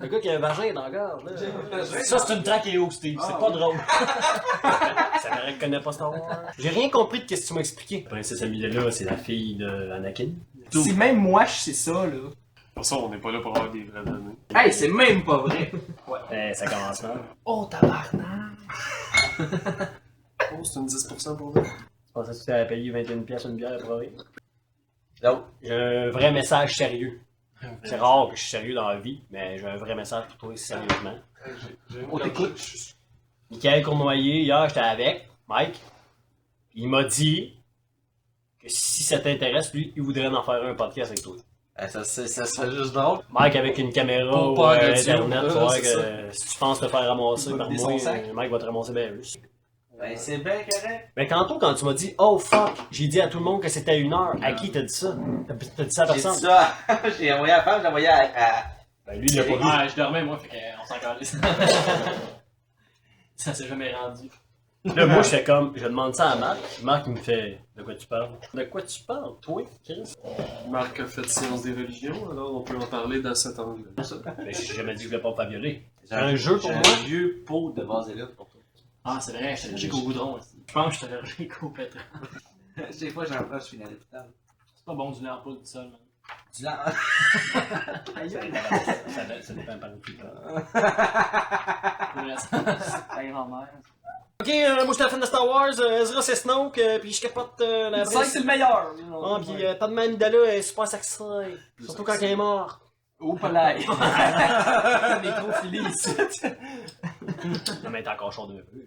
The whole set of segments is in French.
Le gars qui a un vagin dans la gorge, là. Ça, c'est une trachéo, Steve. C'est pas drôle. Ça me reconnaît pas Star Wars. J'ai rien compris de ce que tu m'as expliqué. Princesse Amidala, c'est la fille d'Anakin. Si même moi je sais ça, là. De toute façon, on n'est pas là pour avoir des vraies données. Hey, c'est même pas vrai! Ouais. Ça commence mal. Oh, tabarnak! Oh, c'est une 10% pour nous. Tu pensais que tu avais payé 21 pièces une bière pour rien? Non. J'ai un vrai message sérieux. C'est rare que je suis sérieux dans la vie, mais j'ai un vrai message pour toi sérieusement. On t'écoute. Michael Cournoyer, hier, j'étais avec Mike. Puis il m'a dit que si ça t'intéresse, lui, il voudrait en faire un podcast avec toi. Ça serait juste drôle. Mike avec une caméra Pour ou pas de internet, tu Dieu, vois c'est que si tu penses te faire ramasser par Des moi, sons sacs. Mike va te ramasser bien plus. Ben, c'est bien correct. Mais tantôt, quand tu m'as dit « Oh fuck », j'ai dit à tout le monde que c'était 1 heure. À qui t'as dit ça? T'as dit ça à J'ai dit personne? ça. J'ai envoyé à la femme, j'ai envoyé à... Ben lui, il l'a pas vu. Ouais, je dormais moi, fait qu'on s'en calisse. Ça s'est jamais rendu. Là, moi, j'étais comme, je demande ça à Marc. Marc, il me fait « De quoi tu parles? » De quoi tu parles, toi, Chris? Marc a fait sciences des religions, alors on peut en parler dans cet angle-là. Ben, j'ai jamais dit que je voulais pas me faire violer. C'est un jeu pour moi. J'ai un vieux pot de vaseline pour toi. Ah, c'est vrai, je suis allergique au goudron aussi. Je pense que je suis allergique au pétrole. Chaque fois que j'en prends, je finis à l'hôpital. C'est pas bon du lait en poudre tout seul, man. Tu l'as... Ça dépend par où tu parles. C'est grand-mère. Ok, moi, je suis un fan de Star Wars. Ezra, c'est Snoke. Puis je capote la C'est c'est le meilleur! Ah, puis Padmé Amidala est super sexy. Surtout quand elle est morte. Oh, palais! Nécrophilie ici. Non, mais t'es encore chaud de peu.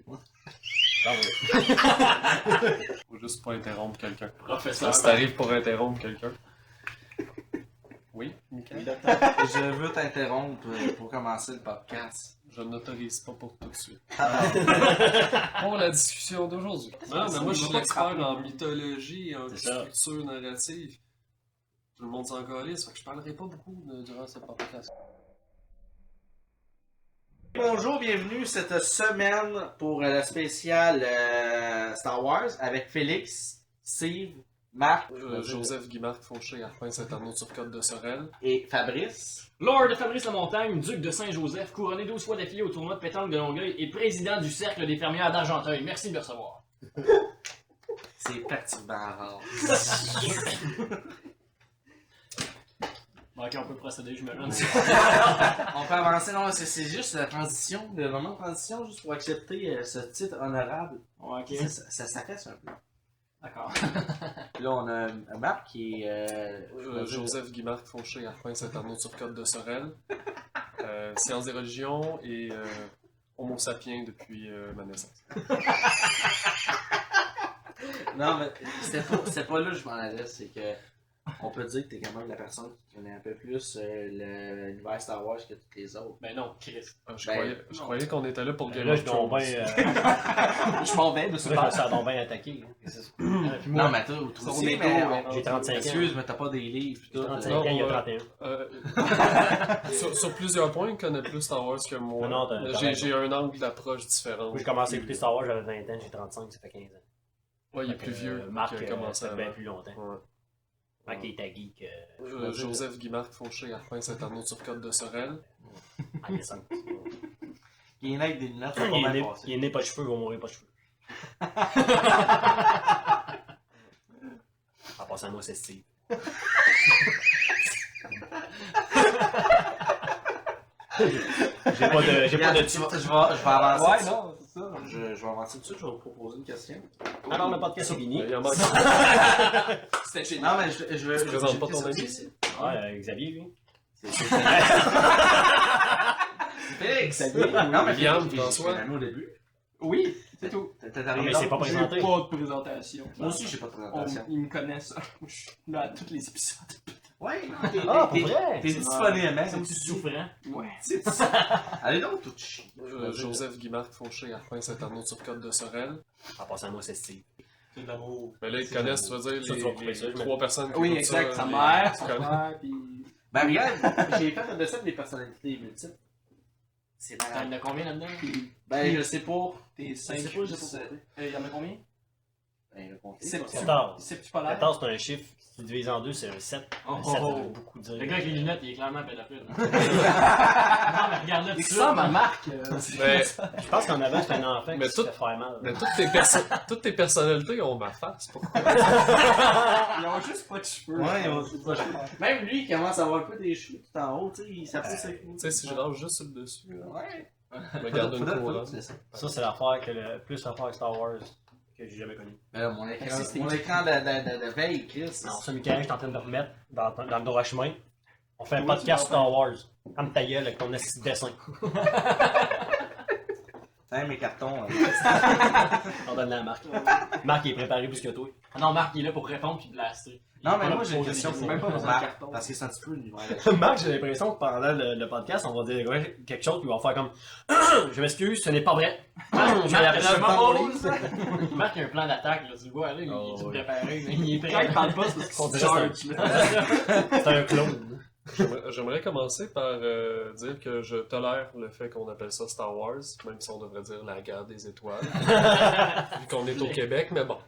Faut juste pas interrompre quelqu'un. Professeur. Ça t'arrive pour interrompre quelqu'un. Oui, Michael? Je veux t'interrompre pour commencer le podcast. Je n'autorise pas pour tout de suite. Ah, Pour la discussion d'aujourd'hui. Non, mais moi je suis l'expert en mythologie et en C'est ça. culture narrative. Tout le monde s'en calisse, fait que je parlerai pas beaucoup durant ce podcast. Bonjour, bienvenue cette semaine pour le spécial Star Wars avec Félix, Steve, Marc, Joseph Guimard Fauché, Arpin Saint-Arnaud Turcotte de Sorel. et Fabrice. Lord de Fabrice La Montagne, duc de Saint-Joseph, couronné 12 fois d'affilée au tournoi de pétanque de Longueuil et président du cercle des fermières d'Argenteuil. Merci de me recevoir. C'est perturbant rare. Bon, ok, on peut procéder, je me lance. On peut avancer, non, c'est juste la transition, le moment de transition, juste pour accepter ce titre honorable. Ouais, ok. Ça s'affaisse un peu. D'accord. Puis là, on a Marc qui est... Joseph Guimard Fauché, Arpin Saint-Arnaud Turcotte de Sorel. Sciences des religions et Homo sapiens depuis ma naissance. Non, mais c'était pas là que je m'en allais, c'est que on peut dire que t'es quand même la personne qui connaît un peu plus l'univers Star Wars que toutes les autres. Ben non, Chris. Je croyais qu'on était là pour Là, Game je of suis donc Thrones. bien. Je m'en vais de ce Là, je me pas. sens donc bien attaqué. Non, mais toi aussi, est mais... beau, J'ai 35 ans. Excuse, mais t'as pas des livres. J'ai Tout, 35 ans, il y a 31. Sur plusieurs points, il connaît plus Star Wars que moi. Non, t'as raison. J'ai un angle d'approche différent. Moi, j'ai commencé à écouter Star Wars, j'avais 20 ans, j'ai 35, ça fait 15 ans. Ouais, il est plus vieux. Marc, qui a commencé ça fait bien avant. plus longtemps. Ouais. Marc, il est à geek. Joseph Guimard Fauché, Arpin Saint-Arnaud Turcotte de Sorel. En descente. Il est né avec des lunettes, ça va Il pas est mal né- passer. il est né pas de cheveux, il va mourir pas de cheveux. En passant à moi, c'est Steve. J'ai pas de Regarde, titre. je vais avancer. Ouais, dessus. non, c'est ça. Je vais avancer dessus, je vais vous proposer une question. Alors, le podcast est fini. Il en manque. C'était chez Non, mais je veux... Tu présentes pas ton ami? Ouais, Xavier, lui. Félix! Xavier. Non, mais William, Félix, François. j'ai un ami au début. Oui, c'est tout. T'es Non, arrivé mais là. c'est pas J'ai présenté. pas de présentation. Moi aussi, j'ai pas de présentation. Ils me connaissent. Je suis là à tous les épisodes. Ouais, non, Ah, pour vrai? t'es disponible, hein? C'est souffrant. Ouais, c'est ça. Allez donc, tout chier. Joseph Guimard Fauché, Arpin Saint-Arnaud-sur-Côte de Sorel. En passant à moi, c'est Steve. C'est de l'amour. Mais là, ils connaissent, tu veux dire, Ça, tu vas couper ça, les je 3 personnes qui Oui, écoutent exact. ça, Sa les- mère, tu son connais. frère, pis. Ben regarde, j'ai fait un dessin des personnalités multiples. C'est T'en malade. as combien là-dedans? Ben je sais pas. T'es 5. sais pas, j'ai pas compris. Y'en a combien? Ben le compter. C'est quoi. 14. C'est pas l'air. 14, c'est un chiffre. Si tu divises en 2, c'est un 7. Oh, Un 7, oh, ça veut oh. beaucoup dire. Le gars avec les lunettes, il est clairement pédophile. Non, mais regarde là, Il tout ressemble ça. à Marc. Mais, Je pense qu'en avant, c'est un enfant Mais qui tout- se fait faire mal. mais toutes tes personnalités ont ma face. Pourquoi? Ils ont juste pas de cheveux. Ouais, ils ont- C'est pas cher. Même lui, il commence à avoir un peu des cheveux tout en haut, tu sais, il s'appelle ça. Tu sais, si je lâche juste sur le dessus, là, Ouais. je me garde une couronne. C'est ça. Ça, c'est l'affaire que le plus l'affaire avec Star Wars que j'ai jamais connue. Ben là, mon écran C'est- de veille, Chris. Alors, ça, Michael, je suis en train de remettre dans le droit chemin. On fait un podcast Star Wars. Comme ta gueule avec ton assis de dessin. Tiens, mes cartons. On donne la marque. Marc, il est préparé plus que toi. Ah non, Marc, il est là pour répondre puis blaster. Non, mais Il est moi, pas j'ai là une pour question poser pour des même pas questions. besoin de Marc, carton. parce que c'est un petit peu l'univers. Marc, j'ai l'impression que pendant le podcast, on va dire ouais, quelque chose, puis il va faire comme je m'excuse, ce n'est pas vrai. Je vais appeler un Marc, temps Marc, il a un plan d'attaque, là, tu le vois aller, il Oh, est tout ouais. préparé, mais il est Quand prêt. il parle pas, c'est parce qu'il On se dirait charge. là. C'est un clone. J'aimerais commencer par dire que je tolère le fait qu'on appelle ça Star Wars, même si on devrait dire la guerre des étoiles, vu qu'on est au Québec, mais bon.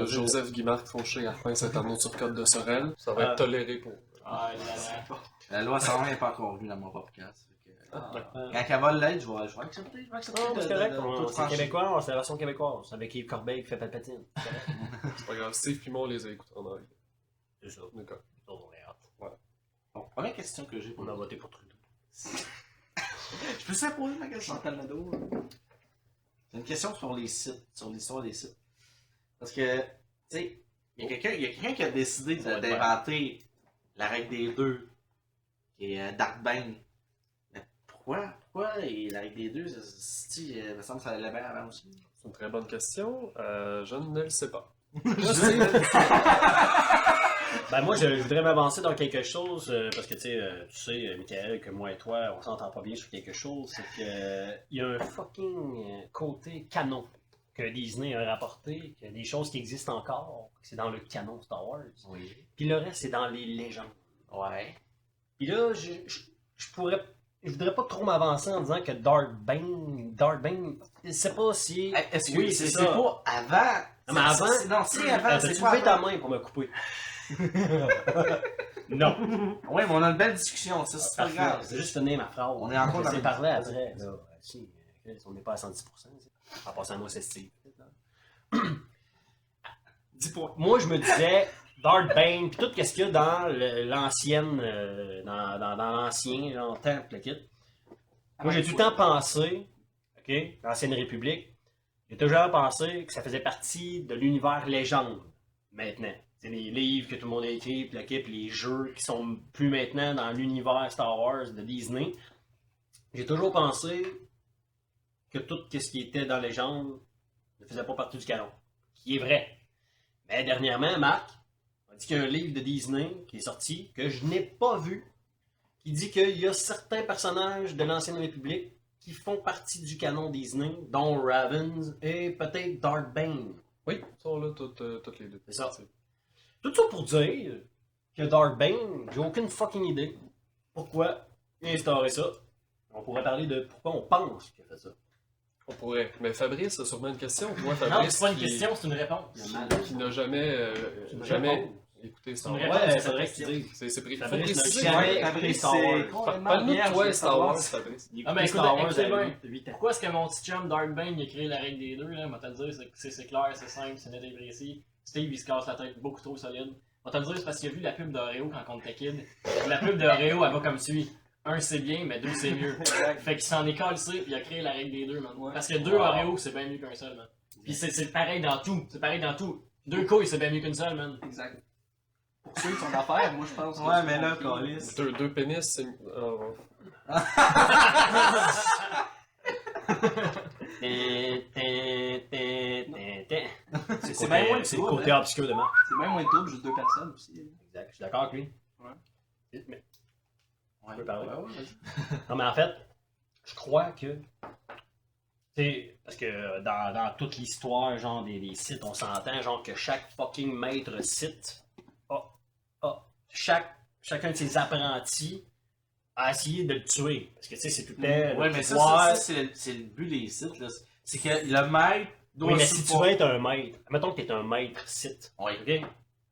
Joseph Guimard Fauché, Arpin Saint-Arnaud-sur-Côte de Sorel, ça va être toléré pour... Ah, là, là. La loi 101 n'est pas encore vue dans mon podcast. Fait que, Ah, Quand elle va l'être, je vais accepter. Je vais accepter. non, c'est correct, toute c'est franchise. québécois, c'est la version québécoise, avec Yves Corbeil qui fait Palpatine. C'est pas grave, Steve puis moi, on les a écoutés en anglais. C'est ça. D'accord. On est hâte. Bon, première question que j'ai pour On a voté pour Trudeau. Je peux ça poser ma question? Chantal Nadeau. C'est une question sur les sites, sur l'histoire des sites. Parce que, tu sais, il y a quelqu'un qui a décidé Ça va être d'inventer la règle des deux, qui est Dark Bane. Mais pourquoi la règle des deux, il me semble que ça allait bien avant aussi. C'est une très bonne question. Je ne le sais pas. Ben moi, je voudrais m'avancer dans quelque chose, parce que tu sais, Michael, que moi et toi, on s'entend pas bien sur quelque chose, c'est que il y a un fucking côté canon que Disney a rapporté, qu'il y a des choses qui existent encore, que c'est dans le canon Star Wars, Oui. puis le reste, c'est dans les légendes. Ouais. Puis là, je voudrais pas trop m'avancer en disant que Darth Bane, je sais pas si... Est-ce que Oui, c'est c'est ça. pas avant? Non, mais avant- Non, si avant, c'est T'as-tu pas levé ta avant? main pour me couper? Non. Oui, mais on a une belle discussion, ça, c'est pas Parfait. grave. C'est juste finir ma phrase. On est encore Je dans sais le- parler après. Là. Si, on n'est pas à 110%. En passant à moi, c'est Steve. 10 points. Moi, je me disais, Darth Bane, puis tout ce qu'il y a dans l'ancienne, dans l'ancien, dans le temple, le kit. Moi, j'ai tout le temps pensé, OK, l'ancienne République, j'ai toujours pensé que ça faisait partie de l'univers légende, maintenant. C'est les livres que tout le monde a écrits, puis les jeux qui sont plus maintenant dans l'univers Star Wars de Disney. J'ai toujours pensé que tout ce qui était dans légende ne faisait pas partie du canon. Qui est vrai. Mais dernièrement, Marc a dit qu'il y a un livre de Disney qui est sorti, que je n'ai pas vu, qui dit qu'il y a certains personnages de l'Ancienne République qui font partie du canon Disney, dont Ravens et peut-être Darth Bane. Oui, ils sont là toutes les deux. C'est ça. Tout ça pour dire que Darth Bane, j'ai aucune fucking idée pourquoi il a instauré ça. On pourrait parler de pourquoi on pense qu'il a fait ça. On pourrait. Mais Fabrice a sûrement une question. Toi, Non, Fabrice, c'est pas une qui- question, c'est une réponse. qui n'a jamais, une jamais réponse. écouté C'est Star une Wars. réponse. Ouais, c'est vrai que tu dis. C'est faut Fabrice n'a préciser. jamais Ouais, écouté Fabrice, Star c'est Wars. complètement Parle-nous de vierge toi de et Star Wars, Fabrice. Il Ah, ben, écoutait Star Wars écoutez à bien. 8 ans. Pourquoi est-ce que mon petit chum Darth Bane il a créé la règle des deux, là? On va te le dire, c'est clair, c'est simple, c'est net et précis. Steve, il se casse la tête beaucoup trop solide. On va te le dire, c'est parce qu'il a vu la pub d'Oreo quand on était kid. La pub d'Oreo, elle va comme suit. 1 c'est bien, mais 2 c'est mieux. Fait qu'il s'en est calcé, puis il a créé la règle des deux, man. Ouais. Parce que 2 Oreo, c'est bien mieux qu'un seul, man. Puis c'est pareil dans tout, c'est pareil dans tout. 2 couilles, c'est bien mieux qu'une seule, man. Exact. Pour ceux qui sont d'affaires, moi je pense que. Ouais, mais là, c'est Calis. Deux pénis, c'est... C'est bien moins de c'est le trouble, côté obscur de Marc. C'est même moins de trouble, juste 2 personnes aussi. Exact, je suis d'accord avec lui. Ouais. Mais, Ouais, peux parler. ouais, vas-y. non, mais en fait, je crois que. Tu sais, parce que dans toute l'histoire, genre, des sites, on s'entend, genre, que chaque fucking maître site chacun de ses apprentis a essayé de le tuer. Parce que, tu sais, c'est tout le temps. Ouais, le mais pouvoir. c'est le but des sites, là. C'est que le maître doit Oui, mais si tu supporter- veux être un maître, admettons que t'es un maître site. Ouais. OK?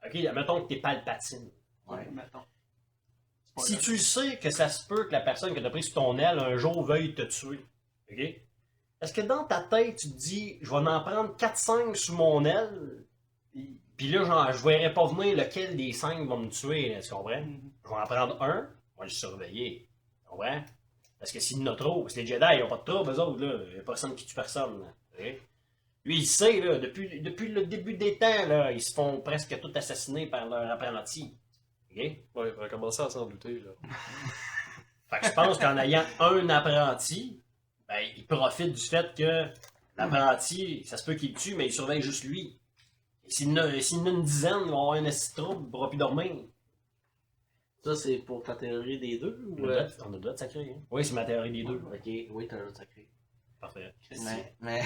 OK, admettons que t'es Palpatine. Ouais. Mettons. Si tu sais que ça se peut que la personne que t'as pris sous ton aile un jour veuille te tuer, OK? Est-ce que dans ta tête, tu te dis, je vais en prendre 4-5 sous mon aile, puis là, genre, je verrai pas venir lequel des 5 va me tuer, là, tu comprends? Je vais en prendre un, je vais le surveiller. Tu comprends? Parce que s'il y en a trop, parce que les Jedi, ils n'ont pas de trouble, eux autres, là. Il n'y a personne qui tue personne, là. OK? Lui, il sait, là, depuis le début des temps, là, ils se font presque tous assassiner par leur apprenti. OK? Ouais, il va commencer à s'en douter, là. Fait que je pense qu'en ayant un apprenti, ben, il profite du fait que l'apprenti, ça se peut qu'il le tue, mais il surveille juste lui. Et s'il y en a une dizaine, il va avoir un esti de trouble, il ne pourra plus dormir. Ça, c'est pour ta théorie des deux ou. On a le droit de sacrer, hein? Oui, c'est ma théorie des deux. Ok, oui, t'as le droit de sacrer. Parfait. Mais.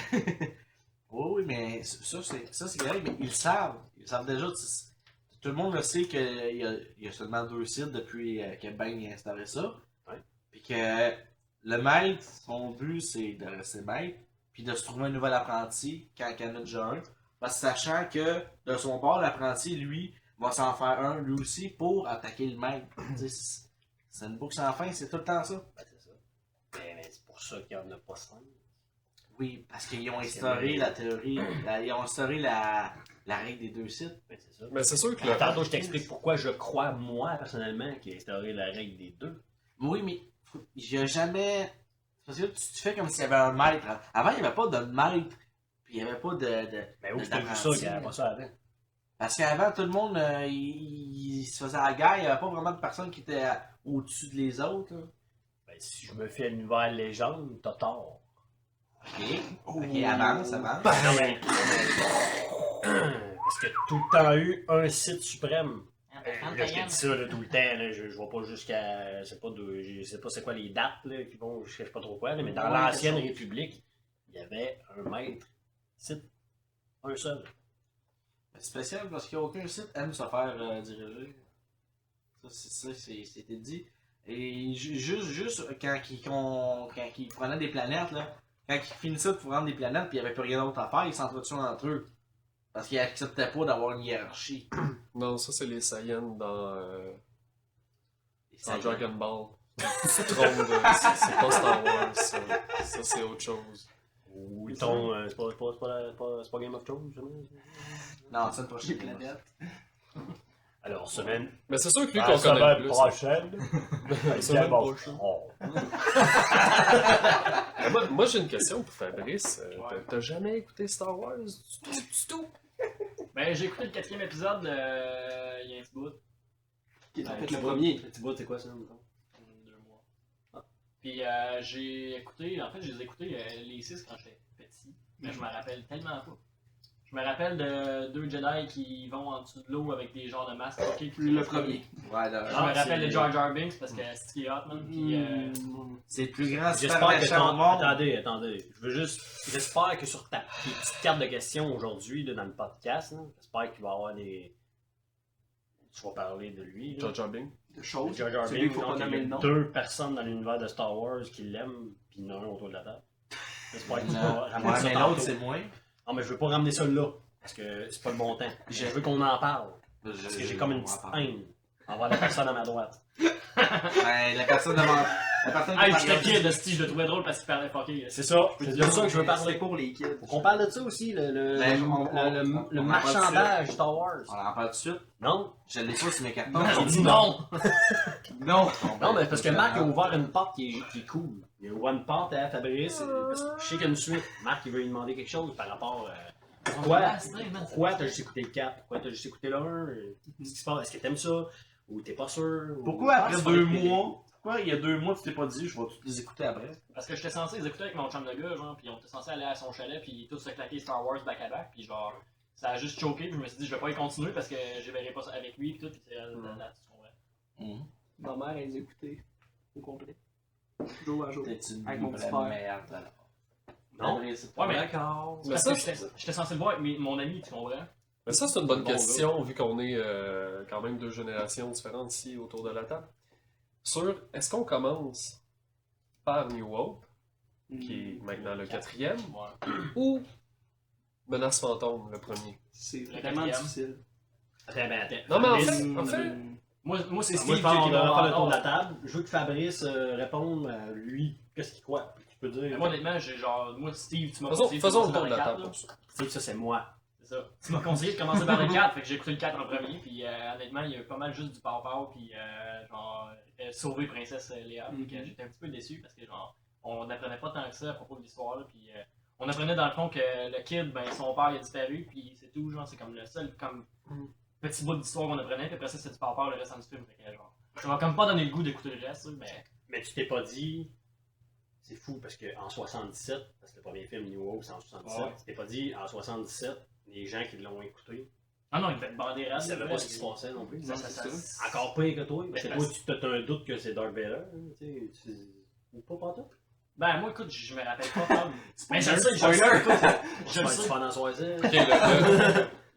oui, mais ça, c'est grave, mais ils le savent. Ils le savent déjà. Tout le monde le sait qu'il y a seulement 2 sites depuis que Bang a instauré ça. Ouais. Puis que le maître, son but, c'est de rester maître, puis de se trouver un nouvel apprenti quand il y en a déjà un. Parce que sachant que de son bord, l'apprenti, lui, va s'en faire un lui aussi pour attaquer le maître. Tu sais, c'est une boucle sans fin, c'est tout le temps ça. Ben, c'est ça. Mais c'est pour ça qu'il n'y en a pas 5. Oui, parce qu'ils ont instauré la théorie, ils ont instauré la règle des 2 sites. Ben, c'est ça. Mais c'est sûr que Puis tantôt, je t'explique pourquoi je crois, moi, personnellement, qu'il a instauré la règle des deux. Oui, mais il n'y a jamais. Parce que là, tu fais comme s'il y avait un maître. Avant, il n'y avait pas de maître. Puis il n'y avait pas de Ben oui, de- je t'ai vu ça, d'apprenti. qu'il n'y avait pas ça avant. Parce qu'avant, tout le monde, il se faisait la guerre. Il n'y avait pas vraiment de personne qui était au-dessus de les autres. Là. Ben, si je me fais une nouvelle légende, t'as tort. Ok. Ok, avance. Non, mais- Parce que tout le temps eu un site suprême. Là, je te dis ça là, tout le temps, là, je vois pas jusqu'à. Je sais pas c'est quoi les dates là, qui vont, je sais pas trop quoi, là, mais dans Ouais, l'ancienne quelque chose. République, il y avait un maître site. Un seul. C'est spécial parce qu'aucun site aime se faire diriger. C'était dit. Et juste quand ils prenaient des planètes, là, quand ils finissaient de prendre des planètes puis il n'y avait plus rien d'autre à faire, ils s'entretuaient entre eux. Parce qu'ils acceptaient pas d'avoir une hiérarchie. Non, ça, c'est les Saiyans dans Ça, Dragon Ball. Tu te trompes, c'est pas Star Wars, ça. Ça, c'est autre chose. Ou ils tombent. C'est pas Game of Thrones, jamais? Non, c'est une prochaine Les planète. planètes. Alors, semaine. Mais c'est sûr que lui La qu'on connaît semaine le plus. prochaine. La semaine Game of prochaine. Thrones. Moi, j'ai une question pour Fabrice. Ouais. T'as jamais écouté Star Wars du tout? Ben, j'ai écouté le 4e épisode il y a un petit bout. Qui est en Ouais, fait tu le vois, premier. Le petit bout, c'est quoi ça? mettons? 2 mois. Puis j'ai écouté, en fait, je les ai écoutés les 6 quand j'étais petit, mais je me rappelle tellement pas. Je me rappelle de 2 Jedi qui vont en dessous de l'eau avec des genres de masques. ok, puis Le premier. Ouais, là, Je me rappelle de Jar Jar Binks parce que c'est qui est hot, man. Puis, c'est le plus grand super J'espère que méchant au monde. Attendez. J'espère que sur tes petites cartes de questions aujourd'hui, là, dans le podcast, là, j'espère qu'il va y avoir des. Tu vas parler de lui. là. Jar Jar Binks? De choses. Jar Jar Celui qu'il Binks, faut pas donc, il y nommer a le nom. 2 personnes dans l'univers de Star Wars qui l'aiment, puis il y en a un autour de la table. J'espère que tu vas Ouais, ramener ça mais tantôt. l'autre, c'est moi. Non, mais je veux pas ramener ça là, parce que c'est pas le bon temps. Je veux qu'on en parle, parce que j'ai comme une petite haine envers la personne à ma droite. Ben, la personne devant. La personne Hey, qui j'étais parle- kid, je le trouvais drôle parce qu'il parlait fucké. C'est ça, c'est de ça que je veux C'est parler. pour les kids. Faut qu'on parle de ça aussi, le Ben, on marchandage Star Wars. On en parle tout de suite. Non? Je l'ai pas sur mes cartons. J'ai dit non! Non. Non, mais parce que Marc a ouvert une porte qui est cool. Il a ouvert une porte à Fabrice, parce que je sais qu'il y a une suite. Marc, il veut lui demander quelque chose par rapport à... Pourquoi t'as juste écouté le 4? Pourquoi t'as juste écouté le 1? Qu'est-ce qui se passe? Est-ce que t'aimes ça? Ou t'es pas sûr? Ou- Pourquoi après Pense 2 pas que- mois? Pourquoi il y a 2 mois tu t'es pas dit je vais tous les écouter après? Parce que j'étais censé les écouter avec mon chum de gars, genre, puis on était censé aller à son chalet, puis tous se claquer Star Wars back à back, puis genre, ça a juste choqué, puis je me suis dit, je vais pas y continuer parce que je verrai pas ça avec lui, puis tout, puis c'est là, tu comprends. Ma mère, elle les écoutait au complet. Jour à jour. T'es une Avec mon petit vraie frère. merde, alors. Non. Ouais, mais D'accord. c'est parce que j'étais censé le voir avec mon ami, tu comprends? Mais ça, c'est une bonne Bon question, vu qu'on est quand même deux générations différentes ici autour de la table. Est-ce qu'on commence par New Hope, qui est maintenant le 4e, Ouais. ou Menace Fantôme, le premier? C'est Le vraiment 4e. difficile. Attends. Non, mais en Fabrice, fait, Moi, c'est moi, Steve je pense qu'on qui devrait faire le va tour de la table. Je veux que Fabrice réponde à lui. Qu'est-ce qu'il croit? Tu peux dire. Moi, honnêtement, j'ai genre. Moi, Steve, tu m'as faisons conseillé de le commencer tour par de le la 4. table là. pour ça. C'est que ça, c'est moi. C'est ça. Tu m'as conseillé de commencer par le 4, fait que j'ai écouté le 4 en premier, puis honnêtement, il y a pas mal juste du pow-pow, puis genre, sauver Princesse Léa, puis que j'étais un petit peu déçu parce que genre, on n'apprenait pas tant que ça à propos de l'histoire, là, puis on apprenait dans le fond que le kid, ben son père il a disparu, puis c'est tout, genre, c'est comme le seul comme petit bout d'histoire qu'on apprenait, puis après ça, c'est du pow-pow le reste du film, fait que genre, ça m'a comme pas donné le goût d'écouter le reste, mais. Mais tu t'es pas dit. C'est fou parce qu'en 77, parce que le premier film New Hope c'est en 77, Ouais. tu t'es pas dit en 77, les gens qui l'ont écouté, Ah non, il devait être bandé ils rade. savaient pas ce qui se passait non plus. Ça, ça. Encore pire que toi. Parce que Mais toi, tu as un doute que c'est Darth Vader. Hein, tu sais, ou pas, pas toi? Ben, moi, écoute, je me rappelle pas comme. Mais je le un sais, spoiler. Je le sais. François Ok,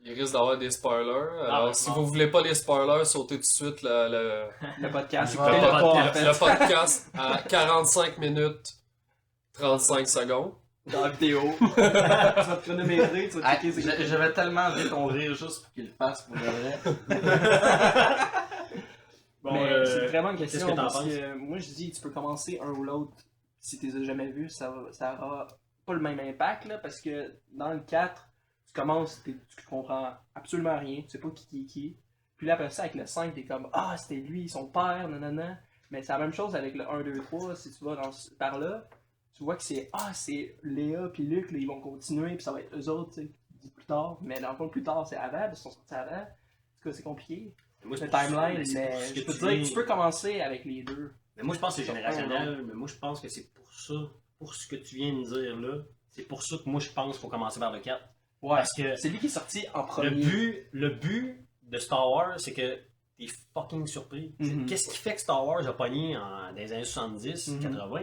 il risque d'avoir des spoilers. Alors, mais si bon. vous voulez pas les spoilers, sautez tout de suite Le podcast. Ouais, Écoutez-le pas, en fait. le podcast à 45 minutes 35 secondes. Dans la vidéo. Tu vas te chronométrer, tu vas Ah, checker c'est quoi. J'avais tellement envie qu'on rire juste pour qu'il le fasse pour de vrai. Bon, Mais c'est vraiment une qu'est-ce question que t'en parce penses? que moi je dis tu peux commencer un ou l'autre. Si tu les as jamais vus, ça aura pas le même impact là, parce que dans le 4, tu commences, tu comprends absolument rien, tu sais pas qui est qui. Puis là après ça avec le 5, t'es comme ah c'était lui, son père, nanana. Mais c'est la même chose avec le 1, 2, 3, si tu vas par là, tu vois que c'est Léa puis Luc, là, ils vont continuer, puis ça va être eux autres, tu sais, plus tard. Mais dans le fond, plus tard, c'est avant, parce qu'ils sont sortis avant. En tout cas, c'est compliqué. Moi, Le c'est pour ça, timeline, c'est pour mais ce que je peux tu te dire, dis. tu peux commencer avec les deux. Mais moi, je pense que c'est Sur un générationnel, mais moi, je pense que c'est pour ça, pour ce que tu viens de dire là, c'est pour ça que moi, je pense qu'il faut commencer par le 4. Ouais. Parce que C'est lui qui est sorti en premier. le but de Star Wars, c'est que t'es fucking surpris. Mhm. Qu'est-ce qui fait que Star Wars a pogné dans les années 70, Mhm. 80?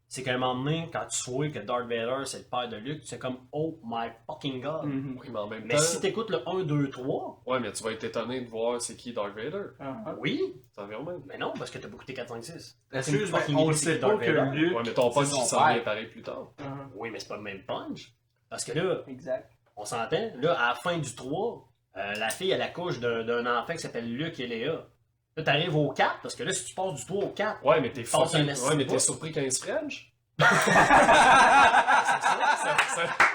C'est qu'à un moment donné, quand tu vois que Darth Vader, c'est le père de Luke, tu fais comme « Oh my fucking god! Mhm. Oui, mais en même Mais temps. si t'écoutes le 1, 2, 3, Ouais, mais tu vas être étonné de voir c'est qui Darth Vader. Ah, oui, Ça revient au même. mais non, parce que t'as beaucoup écouté 4, 5, 6. Excuse, fucking mais on idée, sait c'est pas Darth que Vader. Luke. Ouais, mais ton pote, c'est il son s'en vient père. pareil plus tard. ah, Oui, mais c'est pas le même punch. Parce que là, exact. on s'entend, là, à la fin du 3, la fille, elle accouche d'un enfant qui s'appelle Luke et Léa. Là, t'arrives au 4, parce que là, si tu passes du 3 au 4, Ouais, mais t'es Passe fucking. un esti Ouais, mais de t'es bout. surpris quand il se French.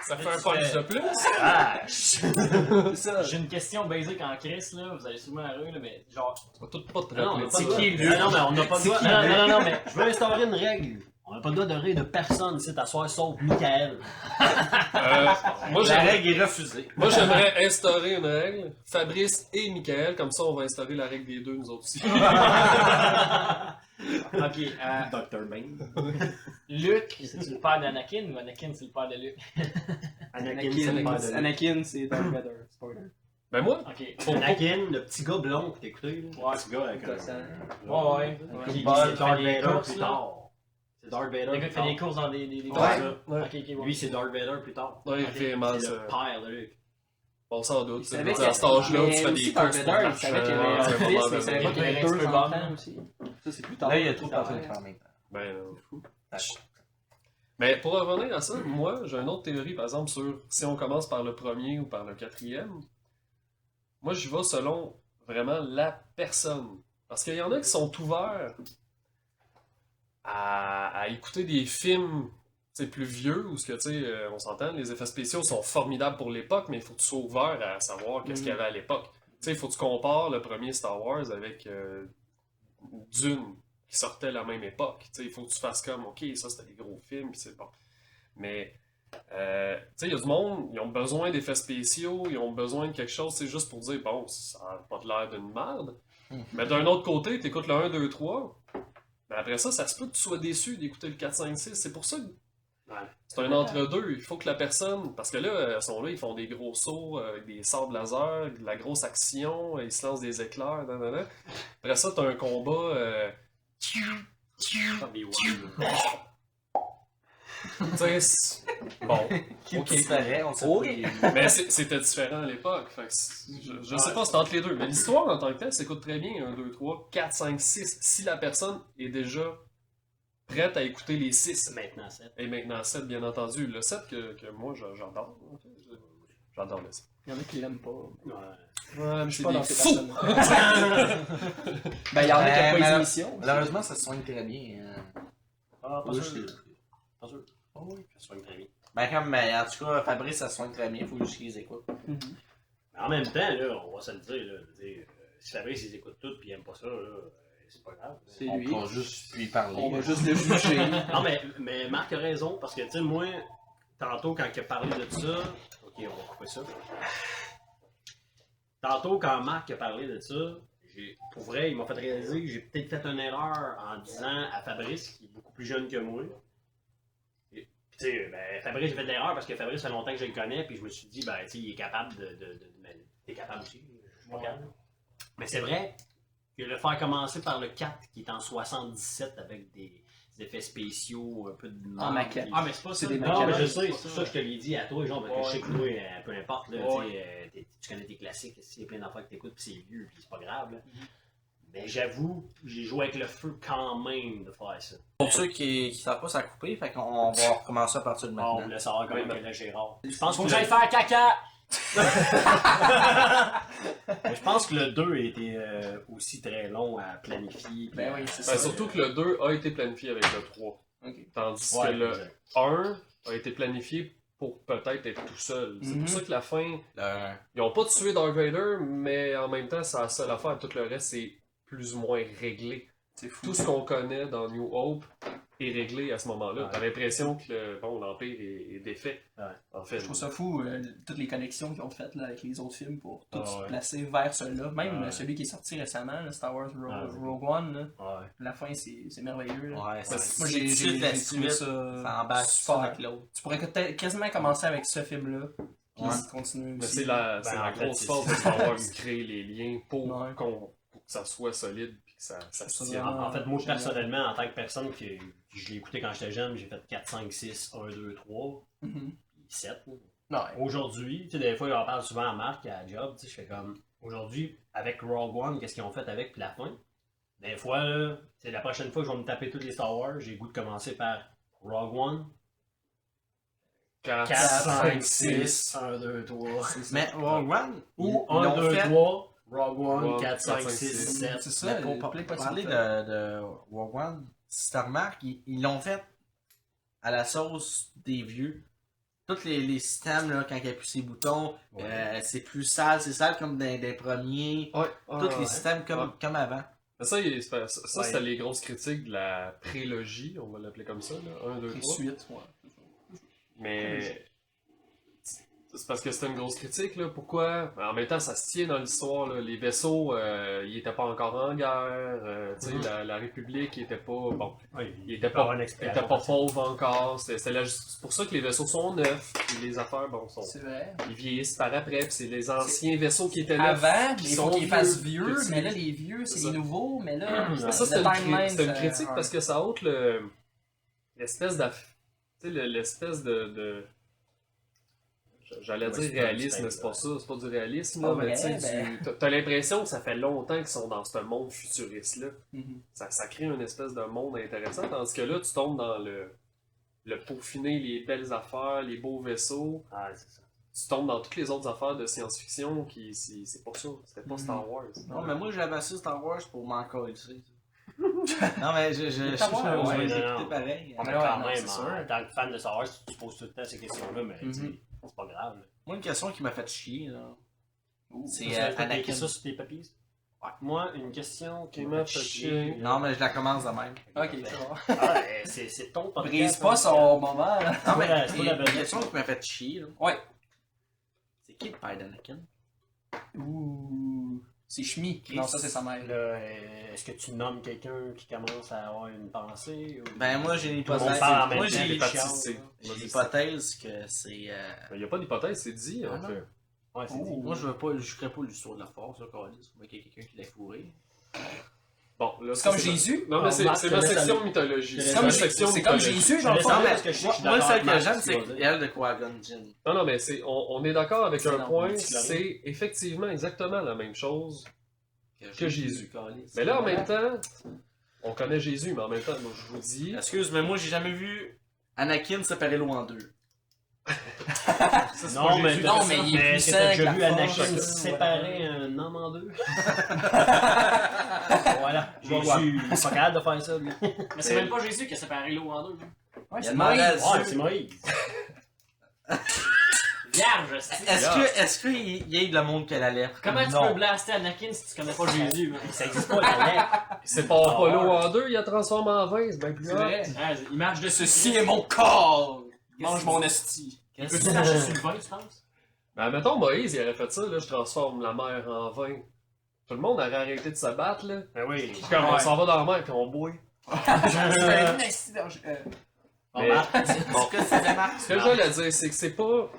Ça fait un punch de plus. ah, C'est ça. J'ai une question basique en Chris, là, vous allez sûrement rire, là, mais genre. Tu vas tout pas te non, on rappeler. n'a pas C'est le droit. qui, Luke? Ah non, mais on n'a pas le C'est droit. qui, Non, Luke? non, non, mais je veux instaurer une règle. On n'a pas le droit de rire de personne ici t'asseoir sauf Michael. Moi, La j'aimerais règle est refusée. instaurer une règle. Fabrice et Michael, comme ça, on va instaurer la règle des deux, nous autres aussi. Ok, Dr. Bane. Luke, c'est le père d'Anakin ou Anakin, c'est le père de Luke? Anakin, c'est le père de Luke. Anakin, c'est Darth Vader. Spoiler. Ben moi, Ok. Anakin, le petit gars blond que t'écoutais. Ouais. Le petit gars avec Gossant. Ouais. Qui Ouais. c'est Darth Fait des Vader courses, plus là. tard. C'est Darth Vader Le gars plus qui fait des tard. courses dans des Ouais. Ouais. Ok, ok, Lui, c'est Darth Vader plus tard. ouais, il Ok. fait mal C'est ça. le père de Luke. Bon, sans doute. Il savait À cet âge-là, mais tu fais aussi des Darth courses pour Vader, il savait qu'il y avait un l'argent, fils, mais il savait c'est pas qu'il y avait un deux peu enfants bon. aussi. Ça, c'est plus tard. Là, il y a trop de Ça, personnes ouais. en même temps. Ben, fou. mais pour revenir à ça, moi, j'ai une autre théorie, par exemple, sur si on commence par le premier ou par le quatrième. Moi, j'y vais selon vraiment la personne. Parce qu'il y en a qui sont ouverts à écouter des films plus vieux, où ce que, on s'entend, les effets spéciaux sont formidables pour l'époque, mais il faut que tu sois ouvert à savoir qu'est-ce qu'il y avait à l'époque. Il faut que tu compares le premier Star Wars avec Dune, qui sortait à la même époque. Il faut que tu fasses comme, ok, ça c'était des gros films, puis c'est bon. Mais, il y a du monde, ils ont besoin d'effets spéciaux, ils ont besoin de quelque chose, c'est juste pour dire, bon, ça n'a pas de l'air d'une merde. Mais d'un autre côté, tu écoutes le 1, 2, 3, mais après ça, ça se peut que tu sois déçu d'écouter le 4, 5, 6. C'est pour ça que C'est un entre-deux. Il faut que la personne. Parce que là, ils sont là, ils font des gros sauts, avec des sabres laser, de la grosse action, ils se lancent des éclairs. Nanana. Après ça, t'as un combat. Tu sais, bon. Qui Ok. disparaît, on sait Ok. pas. Mais c'était différent à l'époque. Fait que je sais pas, c'est entre les deux. Mais l'histoire en tant que telle s'écoute très bien. 1, 2, 3, 4, 5, 6. Si la personne est déjà prête à écouter les 6. Maintenant, 7. Et maintenant 7, bien entendu. Le 7 que moi j'adore. J'adore le 7. Il y en a qui l'aiment pas. Ouais. Ouais, mais Je suis c'est pas des dans ces fous! personnes-là. Ben, il y en a qui n'ont pas les émissions. Malheureusement, ça se soigne très bien. Ah, pas Oui, sûr. je sais. Pas sûr. Oh oui, ça soigne très bien. Ben, en tout cas, Fabrice, ça se soigne très bien, il faut juste qu'ils écoutent. Mhm. Mais en même temps, là, on va se le dire, là, je veux dire, si Fabrice, ils écoutent tout puis ils aiment pas ça, là, c'est pas grave. C'est On lui. va juste lui parler. On va juste le juger. Non, mais Marc a raison, parce que, tu sais, moi, tantôt, quand il a parlé de ça... Ok, on va couper ça. Tantôt, quand Marc a parlé de ça, pour vrai, il m'a fait réaliser que j'ai peut-être fait une erreur en disant à Fabrice, qui est beaucoup plus jeune que moi. Et, puis, tu sais, ben, Fabrice, j'ai fait de l'erreur parce que Fabrice, ça fait longtemps que je le connais, puis je me suis dit, ben, tu sais, il est capable ben, t'es capable aussi, je suis pas capable. Mais c'est vrai que le faire commencer par le 4, qui est en 77 avec des effets spéciaux, un peu de... En maquette. Ah, mais c'est pas C'est ça. des Non, mais maquettes. je sais, c'est ça que je te l'ai dit à toi, genre, parce que je sais que toi, peu importe, là, Ouais. tu sais, tu connais tes classiques, il y a plein d'enfants que t'écoutes, puis c'est vieux, puis c'est pas grave, là. Mais j'avoue, j'ai joué avec le feu quand même de faire ça. Pour ceux qui savent pas, ça a coupé, fait qu'on va recommencer à partir de Bon, on maintenant. voulait savoir comment Oui, était Gérard. Je pense Faut que que j'aille faire caca! Mais je pense que le 2 a été aussi très long à planifier. Ben oui, c'est Ben, ça. surtout que le 2 a été planifié avec le 3. Ok. Tandis Ouais, que le exact. 1 a été planifié pour peut-être être tout seul. C'est Mhm. pour ça que la fin, Le- ils ont pas tué Darth Vader, mais en même temps, c'est la seule affaire. Tout le reste, c'est plus ou moins réglé. C'est fou. Tout ce qu'on connaît dans New Hope est réglé à ce moment-là. Ouais. T'as l'impression que l'Empire est défait. Ouais. En fait. Je trouve ça fou, toutes les connexions qu'ils ont faites là, avec les autres films pour tout Ah se ouais. placer vers celui-là. Même Ouais. celui qui est sorti récemment, là, Star Wars Ah, oui. Rogue One, là, Ouais. la fin c'est merveilleux. Là. Ouais, c'est Moi j'ai suite à trouvé suite, ça ça embarque super. ça avec l'autre. Tu pourrais quasiment commencer avec ce film-là, puis Ouais. continuer Mais aussi. c'est la, Ben, c'est en la fait, grosse c'est- force de Star Wars de créer les liens pour, Ouais. pour que ça soit solide et que ça se Ça tienne. vraiment- En fait, moi, personnellement, en tant que personne qui je l'ai écouté quand j'étais jeune, j'ai fait 4, 5, 6, 1, 2, 3, Mhm. puis 7. Ouais. Aujourd'hui, tu sais, des fois, on parle souvent à Marc, à Job, tu sais, je fais comme, aujourd'hui, avec Rogue One, qu'est-ce qu'ils ont fait avec, puis la fin. Des fois, là, c'est la prochaine fois que je vais me taper tous les Star Wars, j'ai le goût de commencer par Rogue One, 4, 4, 5, 6. 6, 1, 2, 3. Mais Rogue One, Ou ils 1, l'ont 2, fait- 3, Rogue One, Rogue 4, 5, 5, 6, 6. 7. C'est ça, mais pour plein de parler possibilités. de Rogue One, si tu remarques, ils l'ont fait à la sauce des vieux. Tous les systèmes, là, quand il appuie ses boutons, Ouais. c'est plus sale, c'est sale comme dans des premiers. Ouais, Tous les systèmes comme avant. Mais ça, c'était les grosses critiques de la prélogie, on va l'appeler comme ça, là. 1, 2, Les 3. suites, ouais. Mais c'est parce que c'était une grosse critique, là. Pourquoi? En même temps, ça se tient dans l'histoire, là. Les vaisseaux, ils étaient pas encore en guerre. Tu sais, la République, ils étaient pas... Bon, Ouais, ils étaient pas pas, une ils explication. étaient pas pauvres encore. C'est pour ça que les vaisseaux sont neufs. Et les affaires, bon, C'est vrai. ils vieillissent par après. Puis c'est les anciens vaisseaux qui étaient là. Avant, qui il faut sont qu'ils fassent vieux, vieux, que mais tu- là, les vieux, c'est C'est les ça. nouveaux, mais là, Ça, le c'était timeline, c'était une ça- critique ouais. parce que ça ôte l'espèce l'espèce de j'allais Ouais, dire c'est réalisme, pas mais c'est pas ça, c'est pas du réalisme, Pas là, mais vrai, tu sais, ben. t'as l'impression que ça fait longtemps qu'ils sont dans ce monde futuriste-là. Mhm. Ça crée une espèce de monde intéressant, tandis que là, tu tombes dans le peaufiner, les belles affaires, les beaux vaisseaux, Ah, c'est ça. tu tombes dans toutes les autres affaires de science-fiction qui, c'est pas ça, c'était pas Mhm. Star Wars. Non, mais moi j'avais assez Star Wars pour m'en coller. Non, mais je Star Wars, je ouais, vais les non, écouter non. pareil. Mais Ouais, quand non, même, c'est sûr. en tant que fan de Star Wars, tu te poses tout le temps ces questions-là, mais tu sais, Mhm. c'est pas grave. là. Moi, une question qui m'a fait chier, là. C'est Tu as écrit Anakin. ça sur tes papiers? Ouais. Moi, une question qui Qui m'a m'a fait fait chier. chier. Non, mais je la commence de même. Ok, c'est bon. Ah, c'est ton podcast. Brise pas son moment, là. Non, mais Ouais, c'est il y pas a la une bonne question qui m'a fait chier, là. Ouais. C'est qui le père d'Anakin? Ouh. C'est Shmi. Non, ça c'est sa mère. Là, est-ce que tu nommes quelqu'un qui commence à avoir une pensée? Ou... Ben moi j'ai une On hypothèse. parle en même Moi temps, j'ai les l'hypothèse, chiens, c'est- là. j'ai l'hypothèse que c'est. Il n'y a pas d'hypothèse, c'est dit, Ah en non. fait. Ouais, c'est dit. Moi je ferais pas l'histoire de la force, là, Carlis. Faut qu'il y ait quelqu'un qui l'a fourré. Bon, là, C'est ça, comme Jésus. Non, mais c'est Marc, c'est je ma te laisse section aller. mythologie. Je te C'est laisse ma aller. section C'est comme mythologie. Jésus, Je dans le laisse fond. aller mais parce que je sais que je suis Moi d'accord celle avec que Marc, j'aime, ce c'est qu'il va dire. elle de Qui-Gon Jinn. Non, non, mais on est d'accord avec C'est un dans point, le petit Clarence. c'est effectivement exactement la même chose que Jésus. Carlis. Mais là, en même temps, on connaît Jésus, mais en même temps, moi, je vous dis... Excuse, mais moi j'ai jamais vu Anakin séparer l'eau en deux. Non, mais, Non, mais il est est-ce puissant que t'as avec déjà la vu force, Anakin chacun, séparer un homme en deux? Voilà, Je vais Jésus, il est pas capable de faire ça, lui. Mais c'est même pas Jésus qui a séparé l'eau en deux. Ouais, Il c'est a demandé à Moïse. Ouais, Dieu. c'est Moïse. Vierge, c'est- Est-ce qu'il y a de la monde qui a la lèpre? Comment tu Non. peux blaster Anakin si tu connais pas Jésus? man? Ça existe pas, la lettre. Il sépare pas l'eau en deux, il la transforme en vin, c'est bien plus C'est hot. vrai. Ah, il marche dessus. Ceci est mon corps. Mange mon esti. Il peut-tu marcher sur le vin, tu penses? Mais mettons, Moïse, il aurait fait ça, là, je transforme la mer en vin. Tout le monde aurait arrêté de se battre, là. Ben oui. Puis comme on s'en va dans la mer, puis on boit. Bon, Marc, Est-ce que c'est Marc? Ce que j'allais dire, c'est que c'est pas...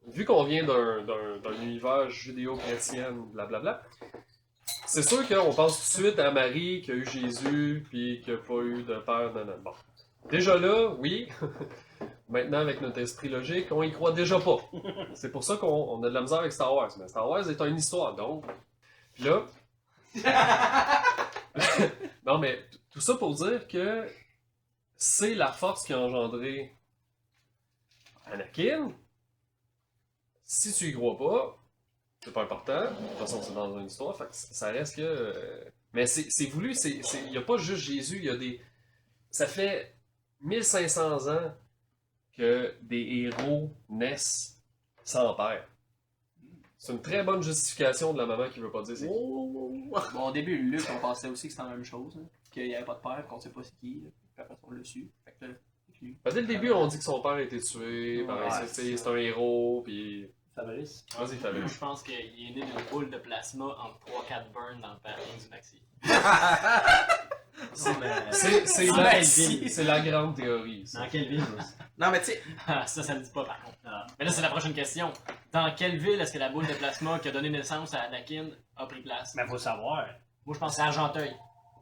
Vu qu'on vient d'un univers judéo-chrétien, blablabla, c'est sûr qu'on pense tout de suite à Marie, qui a eu Jésus, puis qui a pas eu de père, non. Bon. Déjà là, oui. Maintenant, avec notre esprit logique, on y croit déjà pas. C'est pour ça qu'on a de la misère avec Star Wars. Mais Star Wars est une histoire, donc. Puis là... non, mais tout ça pour dire que c'est la force qui a engendré Anakin. Si tu y crois pas, c'est pas important. De toute façon, c'est dans une histoire, fait que ça reste que... Mais c'est voulu, il n'y a pas juste Jésus, il y a des... Ça fait 1500 ans que des héros naissent sans père. C'est une très bonne justification de la maman qui veut pas dire c'est qui. Bon, au début, Luc, on pensait aussi que c'était la même chose. Hein, qu'il n'y avait pas de père, qu'on sait pas c'est qui. Là. Puis après, on l'a su. Fait que là, c'est lui. Dès le début, on dit que son père a été tué, ben, Ouais, c'est un héros, puis... Fabrice. Vas-y, Fabrice. Je pense qu'il est né d'une boule de plasma entre 3-4 burns dans le parking du maxi. C'est Dans la, quelle ville? c'est la grande théorie. ça. Dans quelle ville? Non, mais tu sais, Ah, ça le dit pas par contre. Mais là, c'est la prochaine question. Dans quelle ville est-ce que la boule de plasma qui a donné naissance à Anakin a pris place? Mais faut savoir. Moi, je pense que c'est Argenteuil.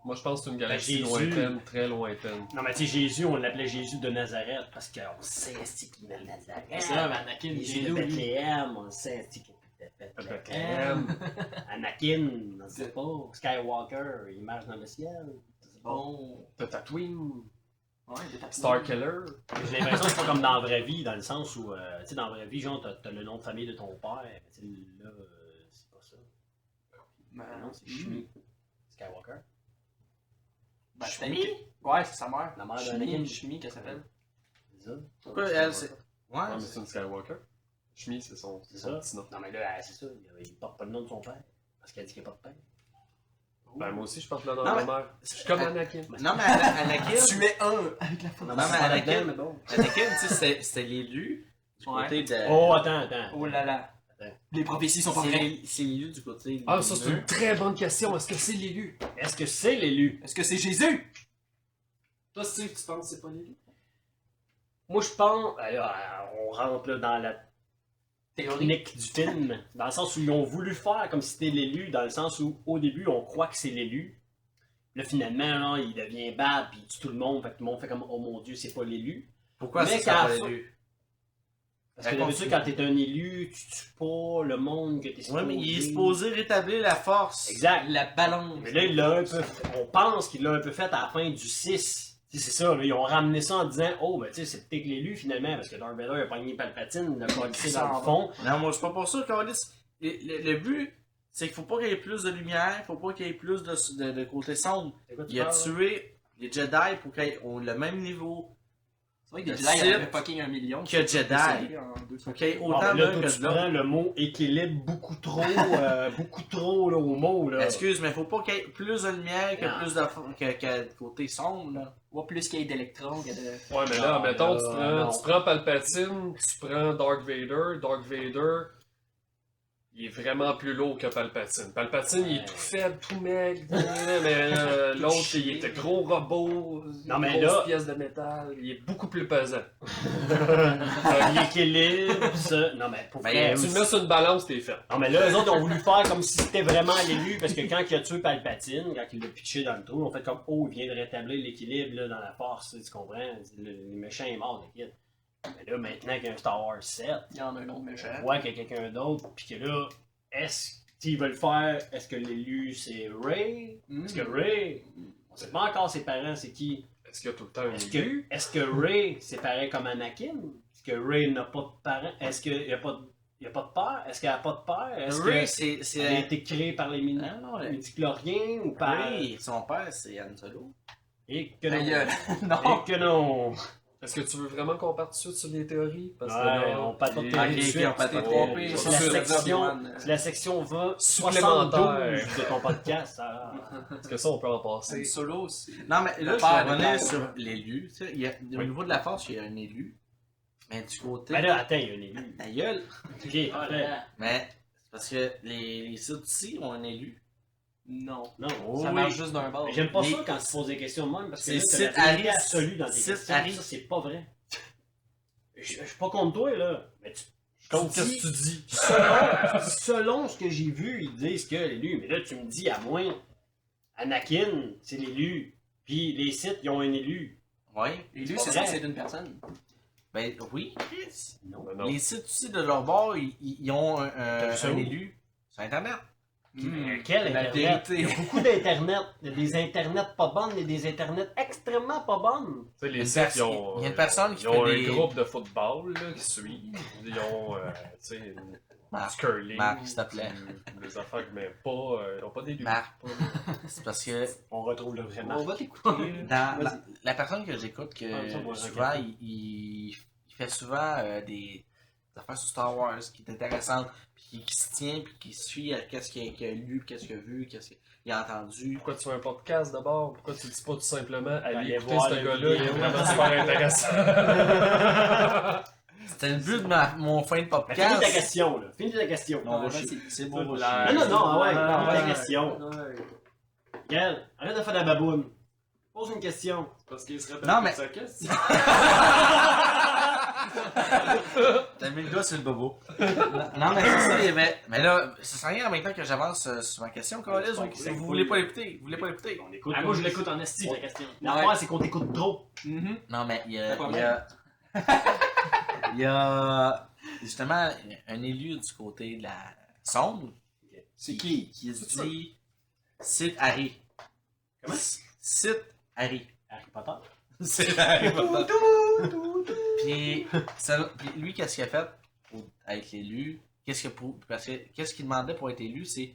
Moi, je pense que c'est une galaxie Jésus. lointaine, très lointaine. Non, mais tu sais, Jésus, on l'appelait Jésus de Nazareth parce qu'on sait c'est qui de Nazareth. C'est là, mais Anakin, il Jésus vient de d'où, lui? Bethléem, on sait c'est qui de Bethléem. Bethléem. Anakin, on sait pas. Skywalker, il marche dans le ciel. Bon. T'as Tatooine, Ouais, des tapis. Starkiller. J'ai l'impression que c'est pas comme dans la vraie vie, dans le sens où, tu sais, dans la vraie vie, genre, t'as le nom de famille de ton père, mais tu sais, là, c'est pas ça. Ben, Non, c'est Shmi. Skywalker. Ben, Shmi? Ouais, c'est sa mère. La mère d'Anakin. Shmi, qu'elle s'appelle. C'est ça? pourquoi elle, c'est. Ouais, Ouais, mais c'est une Skywalker. Shmi, c'est son C'est son ça. petit nom. Non, mais là, c'est ça, il porte pas le nom de son père. Parce qu'elle dit qu'il n'y a pas de père. Ben, moi aussi, je porte le nom Non, de mais- ma mère. Je suis comme Anakin. Non, mais Anakin. Tu es un avec la force. Non, mais c'est pas Anakin- là-dedans, mais bon. Anakin, tu sais, c'était l'élu du Ouais. côté de. Oh, attends. Oh là là. Attends. Les prophéties sont pas vraies. C'est l'élu du côté. Ah, ça, c'est une très bonne question. Est-ce que c'est l'élu? Est-ce que c'est l'élu? Est-ce que c'est Jésus? Toi, Steve, tu penses que c'est pas l'élu? Moi, je pense. Alors, on rentre là, dans la technique du film, dans le sens où ils ont voulu faire comme si c'était l'élu, dans le sens où, au début, on croit que c'est l'élu. Là, finalement, là, il devient bad, puis il tue tout le monde, fait que tout le monde fait comme, oh mon Dieu, c'est pas l'élu. Pourquoi Mais c'est qu'à ça la pas fin- l'élu? Parce que Raconte-nous. d'habitude, quand t'es un élu, tu tues pas le monde que t'es supposé. Ouais, mais il est supposé rétablir la force. Exact. La balance. Mais là, il l'a un peu. On pense qu'il l'a un peu fait à la fin du 6. Tu sais, c'est ça, là, ils ont ramené ça en disant, oh, ben, tu sais, c'est peut-être l'élu finalement, parce que Darth Vader a pogné Palpatine, il l'a collé dans le fond. Non, moi, c'est pas pour ça, Carlis. Le but, c'est qu'il faut pas qu'il y ait plus de lumière, faut pas qu'il y ait plus de côté sombre. C'est quoi tu Il a parles, là? tué les Jedi pour qu'ils aient le même niveau. C'est vrai que Le les Jedi Sith avaient fucking 1 million. que Jedi. Faut qu'il y ait Ah, autant ben là, d'heures toi, que tu de l'autre. prends le mot équilibre beaucoup trop là, au mot. Là. Excuse, mais faut pas qu'il y ait plus de lumière que Non. plus de côté sombre, là. Ou plus qu'il y ait d'électrons que de. Ouais, mais là, mettons, non. tu prends Palpatine, tu prends Dark Vader. Dark Vader, il est vraiment plus lourd que Palpatine. Palpatine, il est Ouais. tout faible, tout maigre, mais l'autre, il était gros robot, Non, mais grosse là- pièce de métal, il est beaucoup plus pesant. L'équilibre, ça. Non, mais pour vrai, Tu le mets sur une balance, t'es fait. Non, mais là, eux autres ont voulu faire comme si c'était vraiment l'élu, parce que quand il a tué Palpatine, quand il l'a pitché dans le trou, on fait comme, oh, il vient de rétablir l'équilibre là, dans la force, tu comprends? Le méchant est mort, t'inquiète. Mais là, maintenant qu'il y a un Star Wars 7, Il y en a un autre méchant. on voit qu'il y a quelqu'un d'autre, puis que là, est-ce qu'ils veulent faire, est-ce que l'élu c'est Rey? Est-ce que Rey, on sait pas encore ses parents, c'est qui? Est-ce qu'il y a tout le temps un Est-ce élu? que Rey, c'est pareil comme Anakin? Est-ce que Rey n'a pas de parents? Est-ce qu'il n'y a pas de père? Est-ce qu'elle n'a pas de père? Est-ce Ray, qu'elle a été créée par les Ah non, midi-chloriens ou par... Ray, son père, c'est Han Solo. Et que Ta non. gueule. Non. Et que non. Est-ce que tu veux vraiment qu'on parte tout de suite sur les théories? Parce Ouais, là, on part pas de les- théories Ok, tout de ok, suite. on part pas de trompé, C'est c'est la sûr, section... Obi-Wan. C'est la section 20, Supplémentaire. 72 de ton podcast. Ah. Est-ce que ça, on peut en passer? C'est Solo, c'est... Non, mais là, Le je père vais de revenir Kylo. sur l'élu. Tu sais, au Oui. niveau de la force, il y a un élu. Mais du côté. Ben là, attends, il y a un élu. Ta gueule. Ok, Ah, parfait. là. Mais c'est parce que les Sith ici ont un élu. Non. Non, Ça oui. marche juste d'un bord. Mais j'aime pas Les- ça quand tu poses des questions de même, parce que C'est là, t'as Sith la vérité Harry. absolue dans tes Sith questions. Harry. Ça, c'est pas vrai. Je suis pas contre toi, là. Mais tu Qu'est-ce dis- que tu dis? selon ce que j'ai vu, ils disent que l'élu. Mais là, tu me dis, à moins, Anakin, c'est l'élu. Puis les Sith, ils ont un élu. Oui. Et lui, pas c'est vrai. censé être une personne. Ben oui, Chris. Non. Ben non. Les Sith aussi, de leur bord, ils ont T'as vu ça un où? élu sur Internet. Quel La Internet? vérité. Il y a beaucoup d'Internet. Il y a des Internets pas bonnes et des Internets extrêmement pas bonnes. Tu sais, les Une Sith, personne- ils ont, il y a une personne qui ils ont fait un des- groupe de football là, qui suivent. Ils ont, tu sais, Marc, du curling. Marc, s'il te plaît. Des affaires que même pas. Ils n'ont pas d'élu. Marc, c'est parce que On retrouve le vrai Marc. On va t'écouter. dans Vas-y. la personne que j'écoute, que Ah, ça, moi, souvent, ok. il fait souvent des affaires sur Star Wars qui est intéressante, puis qui se tient, puis qui suit à qu'est-ce qu'il a lu, qu'est-ce qu'il a vu, qu'est-ce qu'il a entendu. Pourquoi tu fais un podcast d'abord? Pourquoi tu dis pas tout simplement Allez allez écouter voir ce la gars-là, il est vidéo. vraiment super intéressant. C'était le but de mon fin de Mais podcast. finis ta question, là. Finis ta question. Non, Ouais, vas-y. vas-y. C'est Toute beau, la- Non, non, non, ah ouais, non, Ouais. ta question. Regarde, arrête de faire de la baboune. Pose une question. Parce qu'il serait Non, mais- sa question. T'as mis le doigt sur le bobo. Non, mais c'est ça, il y avait. Mais là, ça sert à rien en même temps que j'avance sur ma question, Carlis. Vous voulez pas l'écouter? Vous voulez pas l'écouter? On écoute. Ah, moi, je l'écoute en esti, ta question. L'affaire, c'est qu'on t'écoute trop. Mhm. Non, mais il y a. Pas Il y a, il y a justement un élu du côté de la sombre. C'est qui? Qui se dit Sith Harry. Comment? Sith Harry. Harry Potter. C'est Harry Potter. Puis, puis lui, qu'est-ce qu'il a fait pour être élu? Parce que qu'est-ce qu'il demandait pour être élu, c'est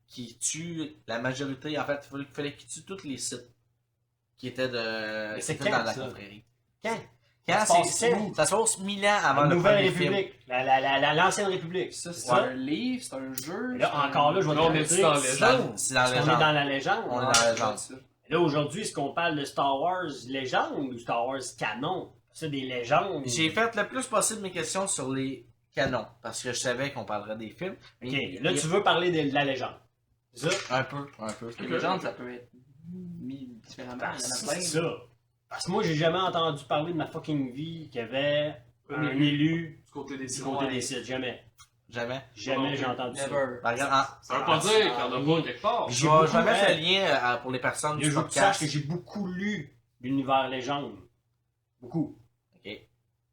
qu'il tue la majorité. En fait, il fallait qu'il tue tous les sites qui étaient, Mais c'est qui étaient quand, dans la ça? confrérie. Quand? Quand Ça se c'est passe où? ça se passe 1000 ans avant La le Nouvelle premier film. République. L'ancienne République. Ça, c'est Ouais. un livre, c'est un jeu. Là, encore là, je vais Non, te mais dire, tu dans c'est les ça. légendes. C'est dans Parce la qu'on est dans légende. la légende. On est hein. dans la légende. Là, aujourd'hui, est-ce qu'on parle de Star Wars légende ou Star Wars canon? C'est des légendes. J'ai fait le plus possible mes questions sur les canons, parce que je savais qu'on parlerait des films. Mais Ok, là, tu veux parler de la légende. C'est ça? Un peu. Les légendes, ça peut être mis différemment. Il y en a C'est plein. ça. Parce que moi, j'ai jamais entendu parler de ma fucking vie qu'il y avait un élu Du côté des du Sith. côté des sites. Jamais. Jamais. Jamais j'ai entendu ça. Never. Ben, regarde, Ça veut pas dire qu'il y en a pas quelque part. J'ai je vais beaucoup je vais mettre fait. le lien pour les personnes Je du veux que tu saches podcast. que j'ai beaucoup lu l'univers légende. Beaucoup. Ok.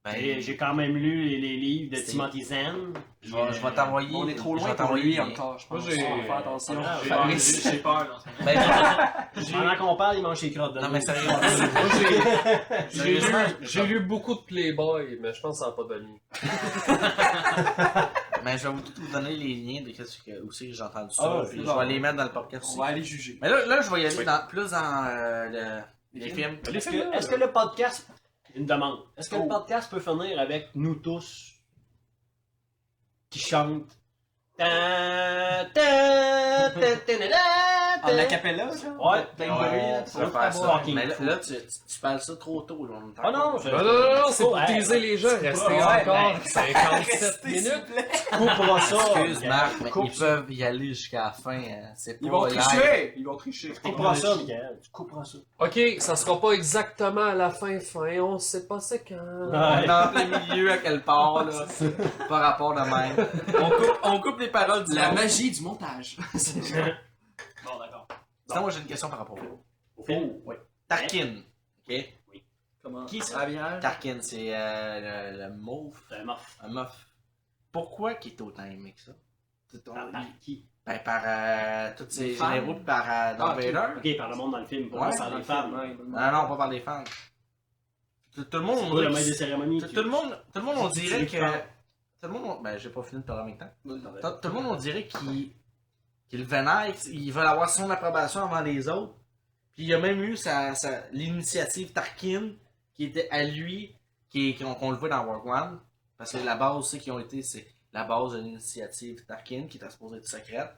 Ben, Et j'ai quand même lu les livres de C'est- Timothy Zahn. je vais t'envoyer. On est trop je loin vais pour t'envoyer lui le lien. encore, je Moi, pense. j'ai- On va faire attention. Ah, Fabrice. J'ai peur dans ce moment. Ben, Pendant qu'on parle, il mange ses crottes. de non, l'eau. mais sérieux. Moi, Sérieusement, j'ai lu beaucoup de Playboy, mais je pense que ça n'a pas donné. mais je vais vous donner les liens de qu'est-ce que aussi que j'ai entendu ça. Ah, puis c'est je bon. vais les mettre dans le podcast On aussi. va aller juger. Mais là, je vais y aller Oui. plus dans les films. Est-ce que le podcast. Une demande. Est-ce que le Oh. podcast peut finir avec nous tous qui chantent. Ta, ta, ta, ta, ta, ta, En acapella, genre? Ouais. Plein de bruit, là. Tu vas Ouais, faire ça. fucking Mais fou. là, tu parles ça trop tôt. Là, on est Ah non, encore- Non, c'est pour Ouais. teaser les gens. Restez Ouais, encore ben, 57 minutes. Coupera ça. Excuse, Marc, mais Coupe ils ça. peuvent y aller jusqu'à la fin. C'est Ils pas vont live. tricher! Ils vont tricher. Tu couperas ça, Michael. Tu couperas ça. Ok, ça sera pas exactement à la fin, on sait pas c'est quand. On est en plein milieu à quelque part, là. Par rapport de même. On coupe les paroles du La monde. magie du montage. Bon, d'accord. Sinon, moi, j'ai une question par rapport au Au film? Oui. Tarkin. Ok? Comment? Qui ça? Ravière? Tarkin, c'est le mauve. C'est un morph. Un meuf. Pourquoi qu'il est autant aimé que ça? Par qui? Ben, par tous ces Les fans? généraux, puis par Darth ok. Vader. Ok, par le monde dans le film, pas Ouais, par les femmes. Non, non, pas par les fans. Tout le monde, C'est on pas le dirait maître des que- cérémonies. tout le monde, on dirait Tu que. parles. Tout le monde, ben, j'ai pas fini de parler en même temps. Tout le monde, on dirait qu'il vénère, ils veulent avoir son approbation avant les autres. Puis il y a même eu l'initiative Tarkin, qui était à lui, qu'on le voit dans Rogue One. Parce que la base, c'est la base de l'initiative Tarkin, qui était supposée être secrète.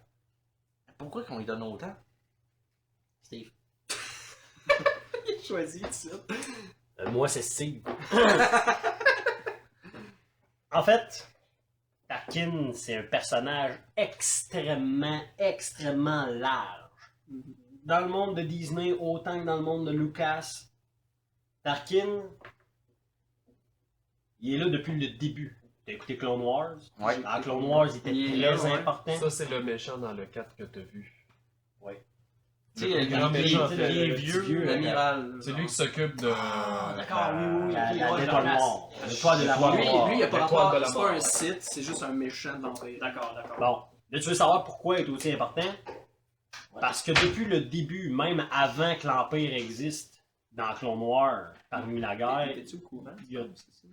Pourquoi qu'on lui donne autant? Steve. Il choisit, tu sais. Moi, c'est Steve. En fait, Tarkin, c'est un personnage extrêmement large. Dans le monde de Disney, autant que dans le monde de Lucas, Tarkin, il est là depuis le début. T'as écouté Clone Wars? Ouais. Dans Clone Wars, il était Il est très là, ouais. important. Ça, c'est le méchant dans le 4 que t'as vu. Tu sais, Le grand il est méchant, il le est petit vieux. vieux, L'amiral. C'est lui qui s'occupe de. Ah, d'accord, oui. L'étoile noire. L'étoile de la L'étoile Lui, mort. lui, il a pas L'étoile rapport. de la C'est pas mort. un Sith, c'est juste un méchant de l'Empire. D'accord. Bon, là, tu veux savoir pourquoi il est aussi important? Parce que depuis le début, même avant que l'Empire existe, dans Clone Noir, parmi la guerre, T'es-tu au courant? il y a- Ça,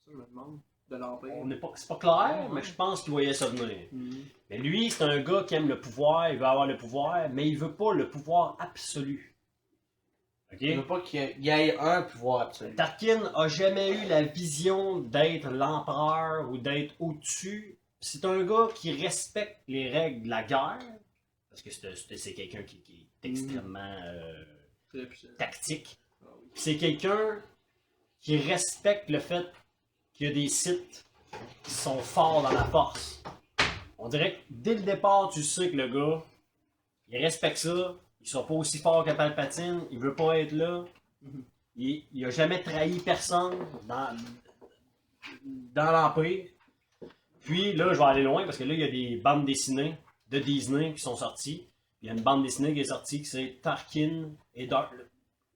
je me demande. De l'Empire. c'est pas clair, mais je pense qu'il voyait ça venir. Mhm. Mais lui, c'est un gars qui aime le pouvoir, il veut avoir le pouvoir, mais il veut pas le pouvoir absolu. Ok? Il veut pas qu'il y ait un pouvoir absolu. Tarkin a jamais eu la vision d'être l'empereur ou d'être au-dessus. C'est un gars qui respecte les règles de la guerre, parce que c'est quelqu'un qui est extrêmement Très puissant. tactique. Ah oui. Puis c'est quelqu'un qui respecte le fait qu'il y a des sites qui sont forts dans la force. On dirait que dès le départ, tu sais que le gars, il respecte ça. Il sera pas aussi fort que Palpatine. Il veut pas être là. Il a jamais trahi personne dans l'Empire. Puis là, je vais aller loin parce que là, il y a des bandes dessinées de Disney qui sont sorties. Il y a une bande dessinée qui est sortie qui c'est Tarkin et Darth.